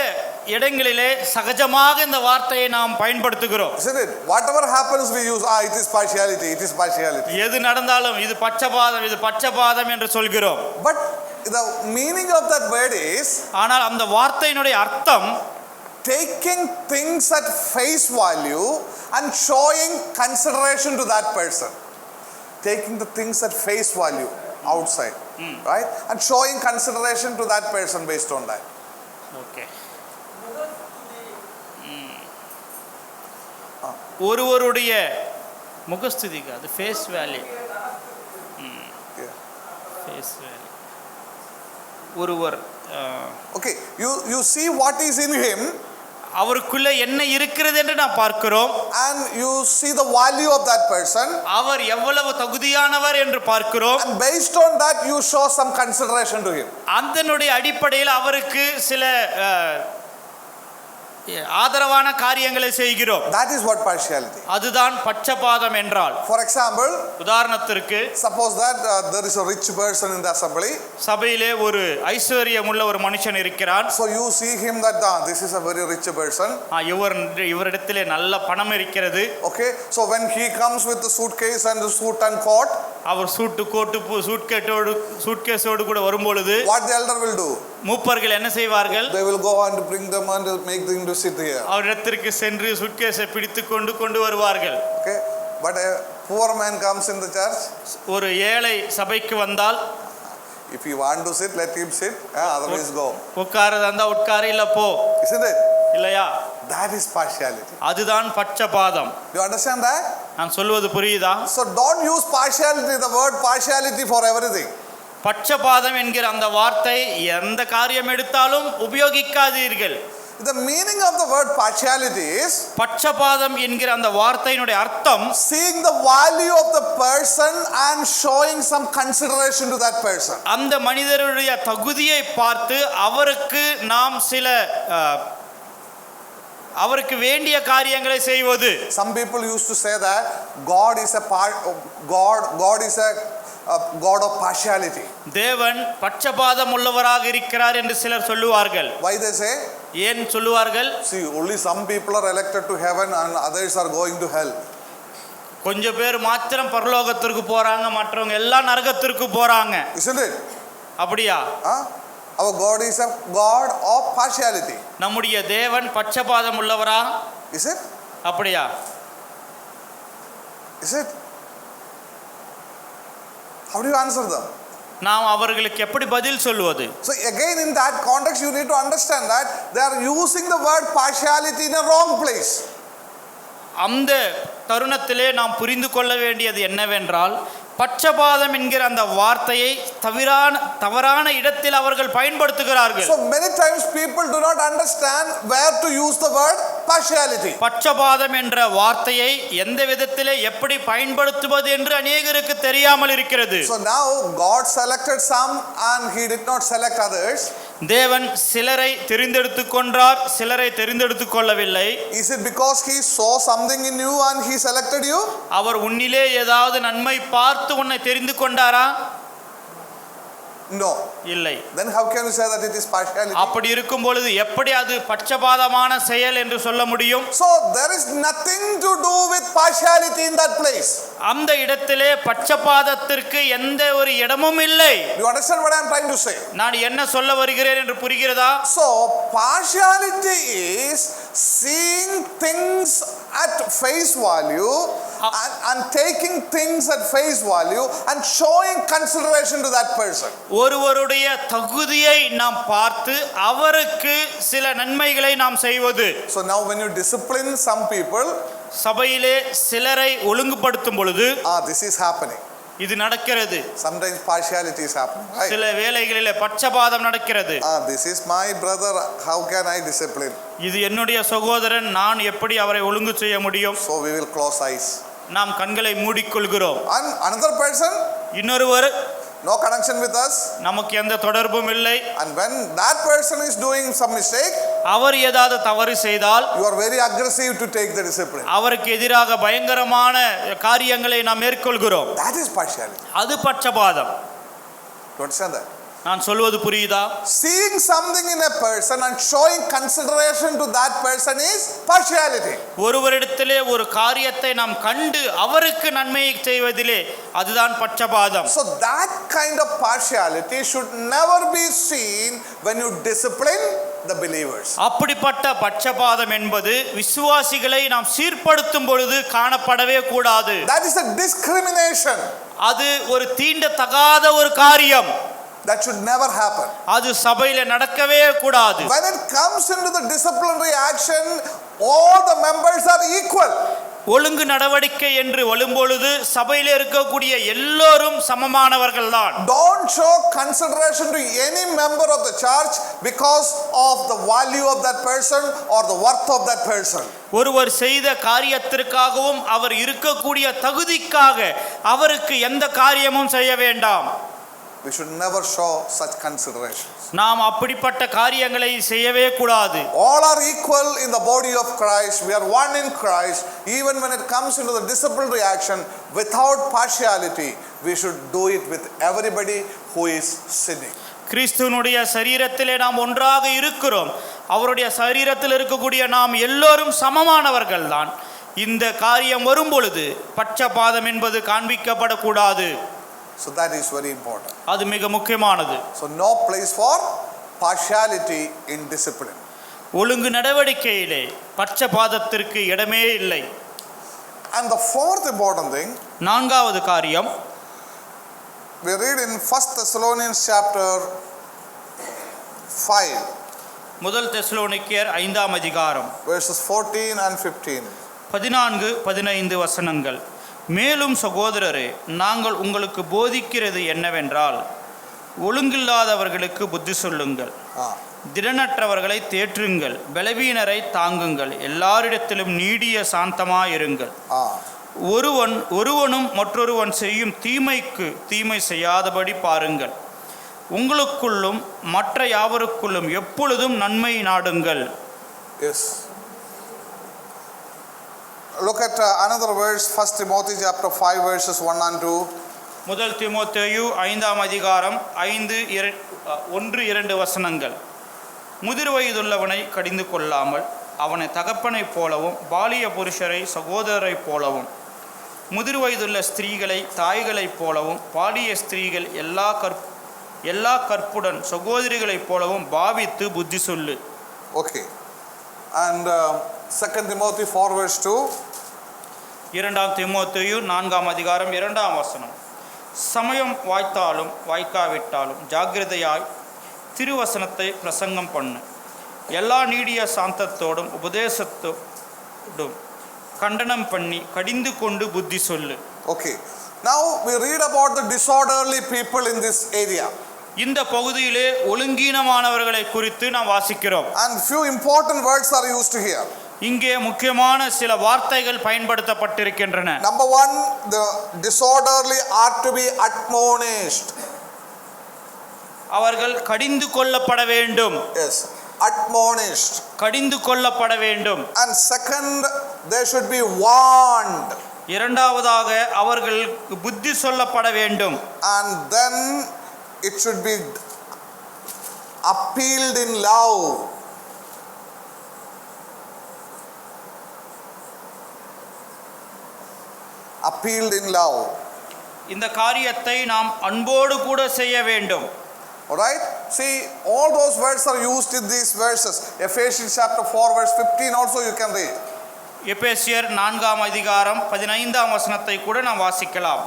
S2: இடங்களிலே சகஜமாக இந்த வார்த்தையை நாம் பயன்படுத்துகிறோம்.
S1: Isn't it? Whatever happens we use, it is partiality, it is partiality.
S2: எது நடந்தாலும் இது பட்சபாதம், இது பட்சபாதம் என்று சொல்கிறோம்.
S1: But the meaning of that word is
S2: ஆனால் அந்த வார்த்தையினுடைய அர்த்தம்
S1: taking things at face value and showing consideration to that person. Taking the things at face value outside, right? And showing consideration to that person based on that.
S2: Okay. ஒருவருடைய முகஸ்துதிக்கு அது face value.
S1: Yeah.
S2: Face value. ஒருவர்
S1: Okay, you see what is in him
S2: அவருக்குள்ள என்ன இருக்கிறது என்று நாம் பார்க்கிறோம்.
S1: and you see the value of that person,
S2: அவர் எவ்வளவு தகுதியானவர் என்று பார்க்கிறோம்.
S1: and based on that you show some consideration to him.
S2: அதனுடைய அடிப்படையில் அவருக்கு சில ஆதரவான காரியங்களை செய்கிறோம்.
S1: That is what partiality.
S2: அதுதான் பட்சபாதம் என்றால்.
S1: For example,
S2: உதாரணத்திற்கு
S1: suppose that there is a rich person in the assembly,
S2: சபையிலே ஒரு ஐஸ்வர்யமுள்ள ஒரு மனுஷன் இருக்கிறான்.
S1: so you see him that this is a very rich person.
S2: இவரிடத்திலே நல்ல பணம் இருக்கிறது.
S1: Okay, so when he comes with the suitcase and the suit and coat,
S2: அவர் சூட்கேஸோடு கூட வரும்பொழுது
S1: what the elder will do?
S2: மூப்பர்கள் என்ன செய்வார்கள்?
S1: They will go and bring them and make them to sit here.
S2: அவரிடத்திற்கு சென்று சூட்கேஸை பிடித்து கொண்டு வருவார்கள்.
S1: Okay, but a poor man comes in the church.
S2: ஒரு ஏழை சபைக்கு வந்தால்
S1: If you want to sit, let him sit. Otherwise, go.
S2: உட்காரதா இருந்தா உட்கார, இல்ல போ.
S1: Isn't it?
S2: இல்லையா?
S1: That is partiality.
S2: அதுதான் பட்சபாதம்.
S1: You understand that?
S2: நான் சொல்வது புரியுதா?
S1: So don't use partiality, the word partiality, for everything.
S2: பட்சபாதம் என்கிற அந்த வார்த்தை எந்த காரியம் எடுத்தாலும் உபயோகிக்காதீர்கள்.
S1: The meaning of the word partiality is
S2: பட்சபாதம் என்கிற அந்த வார்த்தையினுடைய அர்த்தம்
S1: seeing the value of the person and showing some consideration to that person.
S2: அந்த மனிதருடைய தகுதியை பார்த்து அவருக்கு நாம் சில அவருக்கு வேண்டிய காரியங்களை செய்வது.
S1: Some people used to say that God is a God of partiality.
S2: தேவன் பட்சபாதம் உள்ளவராக இருக்கிறார் என்று சிலர் சொல்லுவார்கள்.
S1: Why they say?
S2: ஏன் சொல்லுவார்கள்?
S1: See, only some people are elected to heaven and others are going to hell.
S2: கொஞ்சம் பேர் மாத்திரம் பரலோகத்திற்கு போறாங்க, மற்றவங்க எல்லாம் நரகத்திற்கு போறாங்க.
S1: Isn't it?
S2: அப்படியா?
S1: Our God is a God of partiality.
S2: நம்முடைய தேவன் பட்சபாதம் உள்ளவரா?
S1: Is it?
S2: அப்படியா?
S1: Is it? How do you answer them?
S2: நாம் அவர்களுக்கு எப்படி பதில் சொல்வது?
S1: So again in that context you need to understand that they are using the word partiality in a wrong place.
S2: அந்த தருணத்திலே நாம் புரிந்து கொள்ள வேண்டியது என்னவென்றால் பட்சபாதம் என்கிற அந்த வார்த்தையை தவறான இடத்தில் அவர்கள் பயன்படுத்துகிறார்கள்.
S1: So many times people do not understand where to use the word partiality.
S2: பட்சபாதம் என்ற வார்த்தையை எந்த விதத்திலே எப்படி பயன்படுத்துவது என்று அநேகருக்கு தெரியாமல் இருக்கிறது.
S1: So now God selected some and he did not select others.
S2: தேவன் சிலரை தெரிந்தெடுத்துக் கொண்டார், சிலரை தெரிந்தெடுத்துக் கொள்ளவில்லை.
S1: Is it because he saw something in you and he selected you?
S2: அவர் உன்னிலே ஏதாவது நன்மை பார்த்து உன்னை தெரிந்து கொண்டாரா?
S1: No.
S2: இல்லை.
S1: Then how can you say that it is partiality?
S2: அப்படி இருக்கும் பொழுது எப்படி அது பட்சபாதமான செயல் என்று சொல்ல முடியும்?
S1: So there is nothing to do with partiality in that place.
S2: அந்த இடத்திலே பட்சபாதத்திற்கு எந்த ஒரு இடமும் இல்லை.
S1: You understand what I am trying to say?
S2: நான் என்ன சொல்ல வருகிறேன் என்று புரிகிறதா?
S1: So partiality is seeing things at face value and taking things at face value and showing consideration to that person.
S2: ஒருவருடைய தகுதியை நாம் பார்த்து அவருக்கு சில நன்மைகளை நாம் செய்வது.
S1: So now when you discipline some people,
S2: சபையிலே சிலரை ஒழுங்குபடுத்தும் பொழுது
S1: this is happening.
S2: இது நடக்கிறது.
S1: Sometimes partiality is happening, right?
S2: சில வேளைகளிலே பட்சபாதம் நடக்கிறது.
S1: This is my brother, how can I discipline?
S2: இது என்னுடைய சகோதரன், நான் எப்படி அவரை ஒழுங்கு செய்ய முடியும்?
S1: So we will close eyes.
S2: நாம் கண்களை மூடிக்கொள்கிறோம்.
S1: And another person,
S2: இன்னொருவர்
S1: no connection with us,
S2: நமக்கு எந்த தொடர்பும் இல்லை.
S1: and when that person is doing some mistake,
S2: அவர் ஏதாவது தவறு செய்தால்
S1: you are very aggressive to take the discipline.
S2: அவருக்கு எதிராக பயங்கரமான காரியங்களை நாம் மேற்கொள்கிறோம்.
S1: That is partiality.
S2: அது பட்சபாதம்.
S1: You understand that?
S2: நான் சொல்வது புரியுதா?
S1: Seeing something in a person and showing consideration to that person is partiality.
S2: ஒருவரிடத்திலே ஒரு காரியத்தை நாம் கண்டு அவருக்கு நன்மையை செய்வதிலே அதுதான் பட்சபாதம்.
S1: So that kind of partiality should never be seen when you discipline the believers.
S2: அப்படிப்பட்ட பட்சபாதம் என்பது விசுவாசிகளை நாம் சீர்படுத்தும் பொழுது காணப்படவே கூடாது.
S1: That is a discrimination.
S2: அது ஒரு தீண்டத்தகாத ஒரு காரியம்.
S1: That should never happen.
S2: அது சபையில நடக்கவே கூடாது.
S1: When it comes into the disciplinary action, all the members are equal.
S2: ஒழுங்கு நடவடிக்கை என்று வரும்பொழுது சபையில இருக்கக்கூடிய எல்லோரும் சமமானவர்கள் தான்.
S1: Don't show consideration to any member of the church because of the value of that person or the worth of that person.
S2: ஒருவர் செய்த காரியத்திற்காகவும் அவர் இருக்கக்கூடிய தகுதிக்காக அவருக்கு எந்த காரியமும் செய்ய வேண்டாம்.
S1: We should never show such considerations.
S2: நாம் அப்படிப்பட்ட காரியங்களை செய்யவே கூடாது.
S1: All are equal in the body of Christ. We are one in Christ. Even when it comes into the disciplinary action, without partiality, we should do it with everybody who is sinning.
S2: கிறிஸ்துவனுடைய சரீரத்திலே நாம் ஒன்றாக இருக்கிறோம். அவருடைய சரீரத்தில் இருக்கக்கூடிய நாம் எல்லோரும் சமமானவர்கள் தான். இந்த காரியம் வரும் பொழுது பட்சபாதம் என்பது காண்பிக்கப்படக்கூடாது.
S1: So that is very important.
S2: அது மிக முக்கியமானது.
S1: So no place for partiality in discipline.
S2: ஒழுங்கு நடவடிக்கையிலே பட்சபாதத்திற்கு இடமே இல்லை.
S1: And the fourth important thing,
S2: நான்காவது காரியம்,
S1: we read in 1 Thessalonians chapter 5,
S2: முதல் தெசலோனிக்கேயர் 5ஆம் அதிகாரம்
S1: verses 14 and 15.
S2: 14-15 வசனங்கள். மேலும் சகோதரரே, நாங்கள் உங்களுக்கு போதிக்கிறது என்னவென்றால், ஒழுங்கில்லாதவர்களுக்கு புத்தி சொல்லுங்கள், திடனற்றவர்களை தேற்றுங்கள், பலவீனரை தாங்குங்கள், எல்லாரிடத்திலும் நீடிய சாந்தமாயிருங்கள். ஒருவனும் மற்றொருவன் செய்யும் தீமைக்கு தீமை செய்யாதபடி பாருங்கள். உங்களுக்குள்ளும் மற்ற யாவருக்குள்ளும் எப்பொழுதும் நன்மை நாடுங்கள்.
S1: Yes. Look at another verse, 1 Timothy chapter 5 verses 1 and 2.
S2: முதல் தீமோத்தேயு 5ஆம் அதிகாரம் 1-2 வசனங்கள். முதிர் வயதுள்ளவனை கடிந்து கொள்ளாமல் அவனை தகப்பனைப் போலவும் பாலிய புருஷரை சகோதரரைப் போலவும் முதிர் வயதுள்ள ஸ்திரீகளை தாய்களைப் போலவும் பாலிய ஸ்திரீகள் எல்லா கற்புடன் சகோதரிகளைப் போலவும் பாவித்து புத்தி சொல்லு.
S1: Okay. And 2 Timothy 4 verse 2.
S2: 2 தீமோத்தேயு 4ஆம் அதிகாரம் 2ஆம் வசனம். சமயம் வாய்த்தாலும் வாய்க்காவிட்டாலும் ஜாக்கிரதையாய் திருவசனத்தை பிரசங்கம் பண்ணு. எல்லா நீடிய சாந்தத்தோடும் உபதேசத்தோடும் கண்டனம் பண்ணி கடிந்து கொண்டு புத்தி சொல்லு.
S1: Okay. Now we read about the disorderly people in this area.
S2: இந்த பகுதியிலே ஒழுங்கீனமானவர்களை குறித்து நாம் வாசிக்கிறோம்.
S1: And few important words are used here.
S2: இங்கே முக்கியமான சில வார்த்தைகள் பயன்படுத்தப்பட்டிருக்கின்றன.
S1: Number one, the disorderly are to be admonished.
S2: அவர்கள் கடிந்து கொள்ளப்பட வேண்டும்.
S1: Yes, admonished.
S2: கடிந்து கொள்ளப்பட வேண்டும்.
S1: And second, they should be warned.
S2: இரண்டாவதாக அவர்கள் புத்தி சொல்லப்பட வேண்டும்.
S1: And then it should be appealed in love. Appealed in love.
S2: இந்த காரியத்தை நாம் அன்போடு கூட செய்ய வேண்டும்.
S1: Alright? See, all those words are used in these verses. Ephesians chapter 4 verse 15 also you can read.
S2: எபேசியர் 4ஆம் அதிகாரம் 15ஆம் வசனத்தை கூட நாம் வாசிக்கலாம்.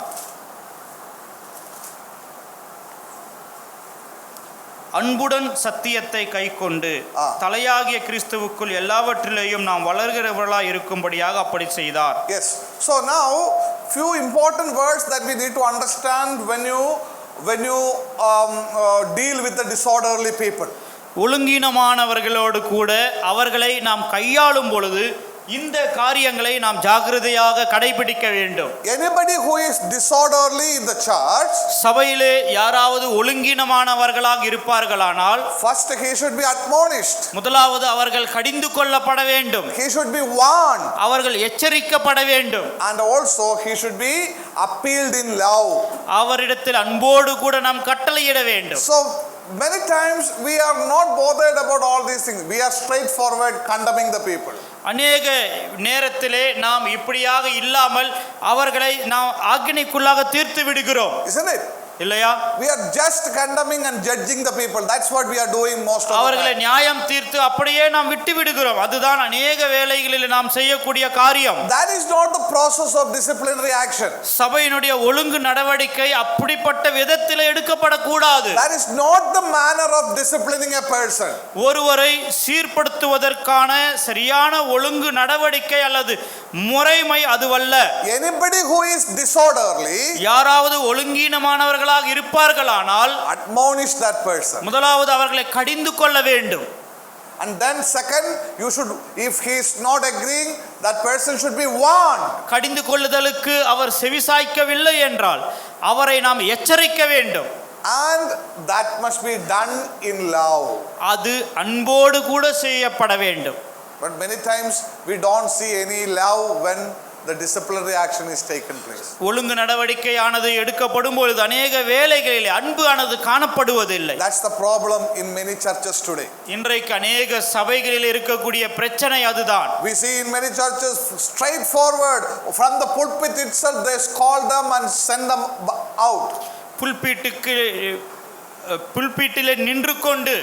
S2: அன்புடன் சத்தியத்தை கைக்கொண்டு தலையாகிய கிறிஸ்துவுக்குள் எல்லாவற்றிலேயும் நாம் வளர்கிறவர்களாய் இருக்கும்படியாக அப்படி செய்தார்.
S1: Yes. So now few important words that we need to understand when you deal with the disorderly people.
S2: ஒழுங்கீனமானவர்களோடு கூட அவர்களை நாம் கையாளும் பொழுது இந்த காரியங்களை நாம் ஜாக்கிரதையாக கடைபிடிக்க வேண்டும்.
S1: Anybody who is disorderly in the church,
S2: சபையிலே யாராவது ஒழுங்கீனமானவர்களாக இருப்பார்களானால்
S1: first he should be admonished.
S2: முதலாவது அவர்கள் கடிந்து கொள்ளப்பட வேண்டும்.
S1: He should be warned.
S2: அவர்கள் எச்சரிக்கப்பட வேண்டும்.
S1: And also he should be appealed in love.
S2: அவரிடத்தில் அன்போடு கூட நாம் கட்டளையிட வேண்டும்.
S1: So many times we are not bothered about all these things. We are straightforward condemning the people.
S2: அநேக நேரத்திலே நாம் இப்படியாக இல்லாமல் அவர்களை நாம் ஆக்கினைக்குள்ளாக தீர்த்து விடுகிறோம்.
S1: Isn't it?
S2: இல்லையா?
S1: We are just condemning and judging the people. That's what we are doing most of the
S2: அவர்களை
S1: time.
S2: நியாயம் தீர்த்து அப்படியே நாம் விட்டு விடுகிறோம். அதுதான் அநேக வேளைகளில் நாம் செய்யக்கூடிய காரியம்.
S1: That is not the process of disciplinary action.
S2: சபையினுடைய ஒழுங்கு நடவடிக்கை அப்படிப்பட்ட விதத்தில் எடுக்கப்படக்கூடாது.
S1: That is not the manner of disciplining a person.
S2: ஒருவரை சீர்படுத்துவதற்கான சரியான ஒழுங்கு நடவடிக்கை அல்லது முறைமை அதுவல்ல.
S1: Anybody who is disorderly,
S2: யாராவது ஒழுங்கீனமானவர்களாக இருப்பார்களானால்
S1: admonish that person.
S2: முதலாவது அவர்களை கடிந்து கொள்ள வேண்டும்.
S1: And then second, you should, if he is not agreeing, that person should be warned.
S2: கடிந்து கொள்ளுதலுக்கு அவர் செவிசாய்க்கவில்லை என்றால் அவரை நாம் எச்சரிக்க வேண்டும்.
S1: And that must be done in love.
S2: அது அன்போடு கூட செய்யப்பட வேண்டும்.
S1: But many times we don't see any love when the disciplinary action is taken place.
S2: ஒழுங்கு நடவடிக்கையானது எடுக்கப்படும் பொழுது அநேக வேளைகளில் அன்பு ஆனது காணப்படுவதில்லை.
S1: That's the problem in many churches today.
S2: இன்றைக்கு அநேக சபைகளில் இருக்கக்கூடிய பிரச்சனை அதுதான்.
S1: We see in many churches straightforward from the pulpit itself they call them and send them out. புல்பீட்டிலே நின்று கொண்டு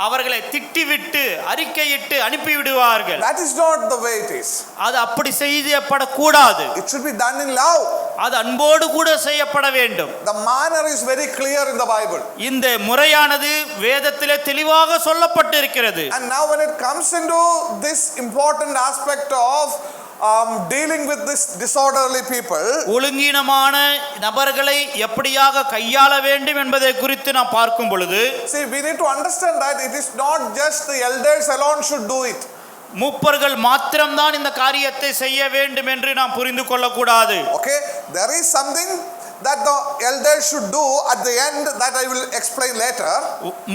S1: அவர்களை திட்டிவிட்டு அறிக்கையிட்டு அனுப்பிவிடுவார்கள். That is not the way it is.
S2: அது அப்படி செய்யப்படக்கூடாது.
S1: It should be done in love.
S2: அது அன்போடு கூட செய்யப்பட வேண்டும்.
S1: The manner is very clear in the Bible.
S2: இந்த முறையானது வேதத்திலே தெளிவாக சொல்லப்பட்டிருக்கிறது.
S1: And now when it comes into this important aspect of dealing with this disorderly people,
S2: ஒழுங்கீனமான நபர்களை எப்படியாக கையாள வேண்டும் என்பதை குறித்து நாம் பார்க்கும் பொழுது,
S1: see, we need to understand that it is not just the elders alone should do it.
S2: மூப்பர்கள் மாத்திரம்தான் இந்த காரியத்தை செய்ய வேண்டும் என்று நாம் புரிந்து கொள்ளக்கூடாது.
S1: Okay, there is something that the elders should do at the end that I will explain later.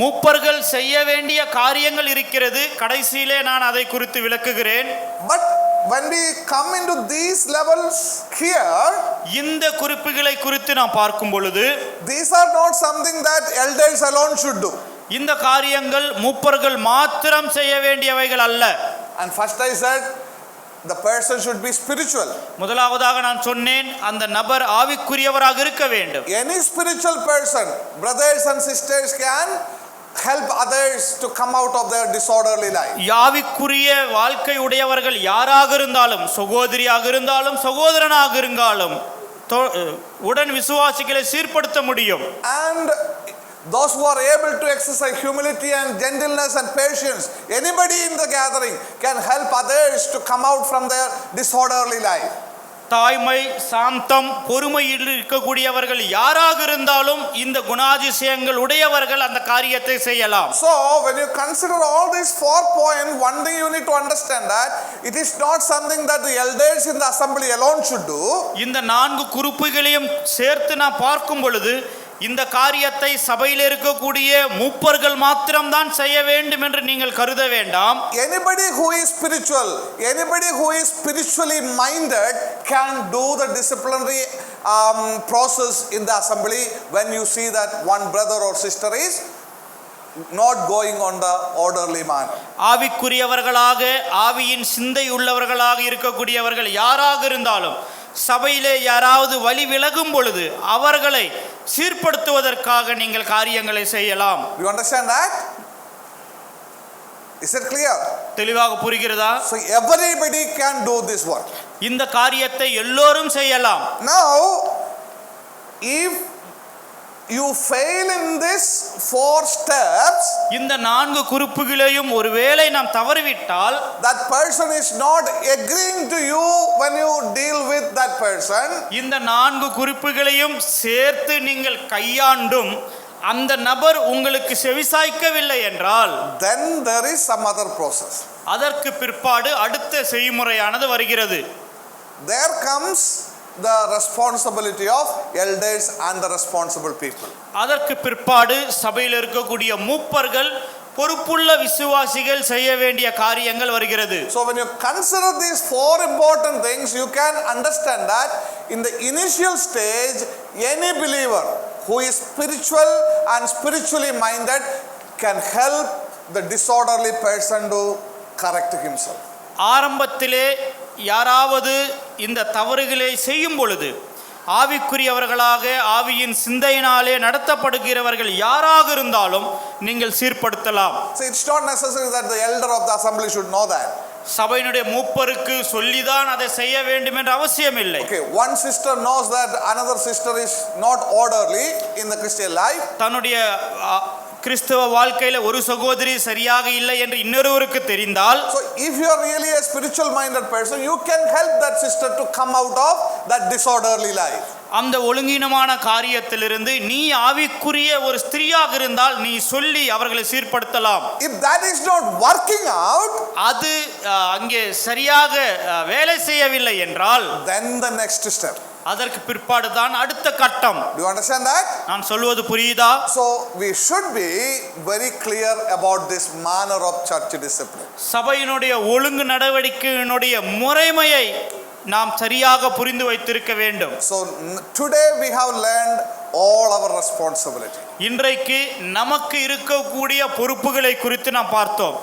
S2: மூப்பர்கள் செய்ய வேண்டிய காரியங்கள் இருக்கிறது, கடைசியிலே நான் அதை குறித்து விளக்குகிறேன்.
S1: But when we come into these levels here,
S2: இந்த குறிப்புகளை குறித்து நாம் பார்க்கும் பொழுது,
S1: these are not something that elders alone should do.
S2: இந்த காரியங்கள் மூப்பர்கள் மாத்திரம் செய்ய வேண்டியவைகள் அல்ல.
S1: And first I said the person should be spiritual.
S2: முதலாவதாக நான் சொன்னேன், அந்த நபர் ஆவிக்குரியவராக இருக்க வேண்டும்.
S1: Any spiritual person, brothers and sisters, can help others to come out of their disorderly life.
S2: ஆவிக்குரிய வாழ்க்கை உடையவர்கள் யாராக இருந்தாலும், சகோதரியாக இருந்தாலும் சகோதரனாக இருந்தாலும் உடன் விசுவாசிகளை சீர்படுத்த முடியும்.
S1: And those who are able to exercise humility and gentleness and patience, anybody in the gathering can help others to come out from their disorderly life.
S2: தாய்மை, சாந்தம், பொறுமையில் இருக்கக்கூடியவர்கள் யாராக இருந்தாலும் இந்த குணாதிசயங்கள் உடையவர்கள் அந்த காரியத்தை செய்யலாம்.
S1: So when you consider all these 4 points, one thing you need to understand that it is not something that the elders in the assembly alone should do.
S2: இந்த 4 குறிப்புகளையும் சேர்த்து நான் பார்க்கும் பொழுது இந்த காரியத்தை சபையில் இருக்கக்கூடிய மூப்பர்கள் மாத்திரம்தான் செய்ய வேண்டும் என்று நீங்கள் கருத வேண்டாம்.
S1: Anybody who is spiritual, anybody who is spiritually minded can do the disciplinary process in the assembly when you see that one brother or sister is not going on the orderly manner.
S2: ஆவிக்குரியவர்களாக, ஆவியின் சிந்தை உள்ளவர்களாக இருக்கக்கூடியவர்கள் யாராக இருந்தாலும் சபையிலே யாராவது வழி விலகும் பொழுது அவர்களை சீர்படுத்துவதற்காக நீங்கள் காரியங்களை செய்யலாம்.
S1: You understand that? Is it clear?
S2: தெளிவாக புரிகிறதா?
S1: So everybody can do this work.
S2: இந்த காரியத்தை எல்லோரும் செய்யலாம்.
S1: Now, if you fail in this 4 steps,
S2: இந்த 4 குறிப்புகளையும் ஒருவேளை நாம் தவறிவிட்டால்
S1: that person is not agreeing to you when you deal with that person,
S2: இந்த 4 குறிப்புகளையும் சேர்த்து நீங்கள் கையாண்டும் அந்த நபர் உங்களுக்கு செவிசாய்க்கவில்லை என்றால்
S1: then there is some other process.
S2: அதற்கு பிற்பாடு அடுத்த செய்முறையானது வருகிறது.
S1: There comes the responsibility of elders and the responsible people.
S2: அதற்கு பிற்பாடு சபையில் இருக்கக்கூடிய மூப்பர்கள், பொறுப்புள்ள விசுவாசிகள் செய்ய வேண்டிய காரியங்கள் வருகிறது.
S1: So when you consider these 4 important things, you can understand that in the initial stage, any believer who is spiritual and spiritually minded can help the disorderly person to correct himself.
S2: ஆரம்பத்திலே யாராவது இந்த தவறுகளை செய்யும் பொழுது ஆவிக்குரியவர்களாக, ஆவியின் சிந்தையினாலே நடத்தப்படுகிறவர்கள் யாராக இருந்தாலும் நீங்கள் சீர்படுத்தலாம்.
S1: So it's not necessary that the elder of the assembly should know that.
S2: சபையினுடைய மூப்பருக்கு சொல்லிதான் அதை செய்ய வேண்டும் என்ற அவசியம் இல்லை.
S1: Okay, one sister knows that another sister is not orderly in the Christian life.
S2: தன்னுடைய கிறிஸ்தவ வாழ்க்கையில ஒரு சகோதரி சரியாக இல்லை என்று இன்னொருவருக்கு தெரிந்தால்,
S1: So if you are really a spiritual minded person, you can help that sister to come out of that disorderly life.
S2: அந்த ஒழுங்கீனமான காரியத்திலிருந்து நீ ஆவிக்குரிய ஒரு ஸ்திரீயாக இருந்தால் நீ சொல்லி அவர்களை சீர்படுத்தலாம்.
S1: If that is not working out,
S2: அது அங்கே சரியாக வேலை செய்யவில்லை என்றால்
S1: then the next step.
S2: அதற்கு பிற்பாடு தான் அடுத்த கட்டம்.
S1: Do you understand that?
S2: நான் சொல்வது புரியுதா?
S1: So we should be very clear about this manner of church discipline.
S2: சபையினுடைய ஒழுங்கு நடவடிக்கையினுடைய முறைமையை நாம் சரியாக புரிந்து வைத்திருக்க வேண்டும்.
S1: So today we have learned all our responsibility.
S2: இன்றைக்கு நமக்கு இருக்கக்கூடிய பொறுப்புகளை குறித்து நாம் பார்த்தோம்.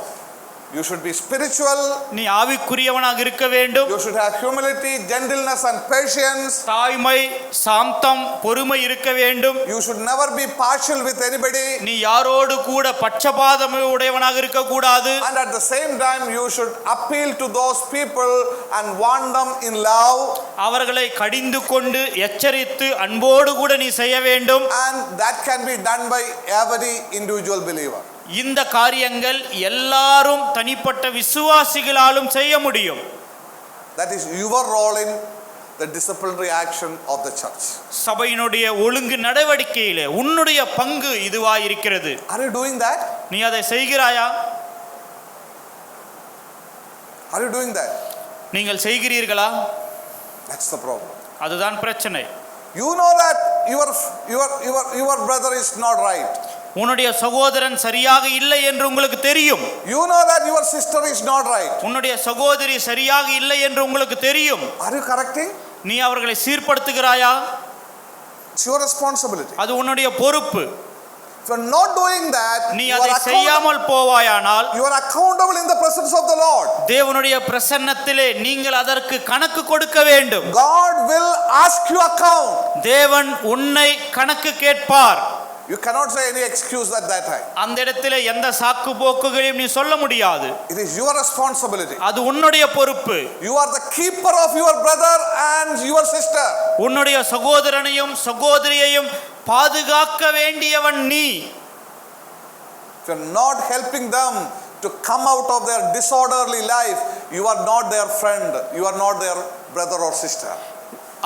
S1: You should be spiritual.
S2: நீ ஆவிக்குரியவனாக இருக்க வேண்டும்.
S1: You should have humility, gentleness and patience.
S2: தாய்மை, சாந்தம், பொறுமை இருக்க வேண்டும்.
S1: You should never be partial with anybody.
S2: நீ யாரோடு கூட பட்சபாதம் உடையவனாக இருக்க கூடாது.
S1: And at the same time you should appeal to those people and warn them in love.
S2: அவர்களை கடிந்து கொண்டு எச்சரித்து அன்போடு கூட நீ செய்ய வேண்டும்.
S1: And that can be done by every individual believer.
S2: இந்த காரியங்கள் எல்லாரும் தனிப்பட்ட விசுவாசிகளாலும் செய்ய முடியும்.
S1: That is your role in the disciplinary action of the church.
S2: சபையினுடைய ஒழுங்கு நடவடிக்கையிலே உன்னுடைய பங்கு இதுவாய் இருக்கிறது.
S1: Are you doing that?
S2: நீ அதை செய்கிறாயா?
S1: Are you doing that?
S2: நீங்கள் செய்கிறீர்களா?
S1: That's the problem.
S2: அதுதான் பிரச்சனை.
S1: You know that your brother is not right.
S2: உன்னுடைய சகோதரன் சரியாக இல்லை என்று உங்களுக்கு தெரியும்.
S1: You know that your sister is not right.
S2: உன்னுடைய சகோதரி சரியாக இல்லை என்று உங்களுக்கு தெரியும்.
S1: Are you correcting?
S2: நீ அவர்களை சீர்படுத்துகிறாயா?
S1: It's your responsibility.
S2: அது உன்னுடைய பொறுப்பு.
S1: If you are not doing that,
S2: நீ அதை செய்யாமல் போவாயானால்
S1: you are accountable in the presence of the Lord.
S2: தேவனுடைய பிரசன்னத்திலே நீங்கள் அதற்கு கணக்கு கொடுக்க வேண்டும்.
S1: God will ask you account.
S2: தேவன் உன்னை கணக்கு கேட்பார்.
S1: You cannot say any excuse at that time.
S2: அந்த இடத்திலே எந்த சாக்கு போக்குகளையும் நீ சொல்ல முடியாது.
S1: It is your responsibility.
S2: அது உன்னுடைய பொறுப்பு.
S1: You are the keeper of your brother and your sister.
S2: உன்னுடைய சகோதரனையும் சகோதரியையும் பாதுகாக்க வேண்டியவன் நீ.
S1: If you are not helping them to come out of their disorderly life, you are not their friend, you are not their brother or sister.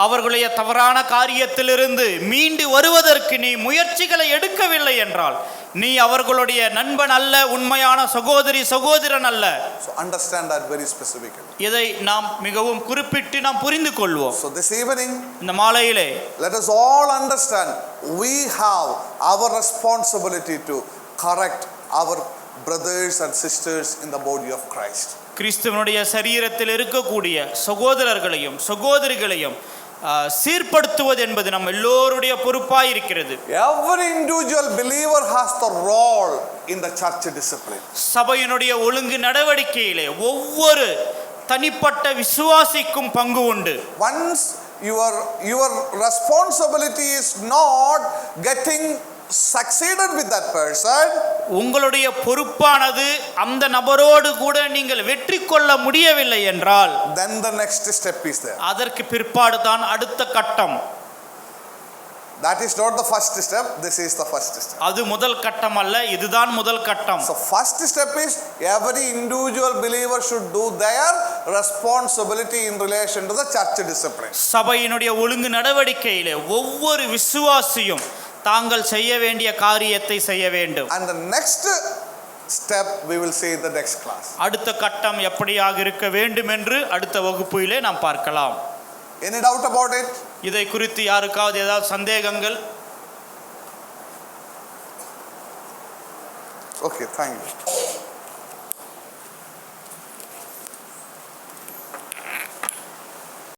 S2: அவர்களுடைய தவறான காரியத்திலிருந்து மீண்டு வருவதற்கு நீ முயற்சிகளை எடுக்கவில்லை என்றால் நீ அவர்களுடைய நண்பன் அல்ல, உண்மையான சகோதரன் அல்ல.
S1: So understand that very specifically.
S2: இதை நாம் மிகவும் குறிப்பிட்டு நாம் புரிந்து கொள்வோம்.
S1: So this evening,
S2: இந்த மாலையிலே
S1: let us all understand we have our responsibility to correct our brothers and sisters in the body of Christ.
S2: கிறிஸ்துவனுடைய சரீரத்தில் இருக்கக்கூடிய சகோதரர்களையும் சகோதரிகளையும் சீர்படுத்துவது என்பது நம்ம எல்லோருடைய பொறுப்பாய் இருக்கிறது.
S1: Every individual believer has the role in the church discipline.
S2: சபையினுடைய ஒழுங்கு நடவடிக்கையிலே ஒவ்வொரு தனிப்பட்ட விசுவாசிக்கும் பங்கு உண்டு.
S1: Once your responsibility is not getting succeeded with that person,
S2: உங்களுடைய பொறுப்பானது அந்த நபரோடு கூட நீங்கள் வெற்றி கொள்ள முடியவில்லை என்றால்
S1: then the next step is there.
S2: அதற்கு பிற்பாடு தான் அடுத்த கட்டம்.
S1: That is not the first step, this is the first step.
S2: அது முதல் கட்டம் அல்ல, இதுதான் முதல் கட்டம்.
S1: So first step is every individual believer should do their responsibility in relation to the church discipline.
S2: சபையினுடைய ஒழுங்கு நடவடிக்கையிலே ஒவ்வொரு விசுவாசியும் தாங்கள் செய்ய வேண்டிய காரியத்தை செய்ய வேண்டும்.
S1: And the next step we will see in the next class.
S2: அடுத்த கட்டம் எப்படியாக இருக்க வேண்டும் என்று அடுத்த வகுப்பிலே நாம் பார்க்கலாம்.
S1: Any doubt about it?
S2: இதை குறித்து யாருக்காவது ஏதாவது சந்தேகங்கள்?
S1: Okay, thank you.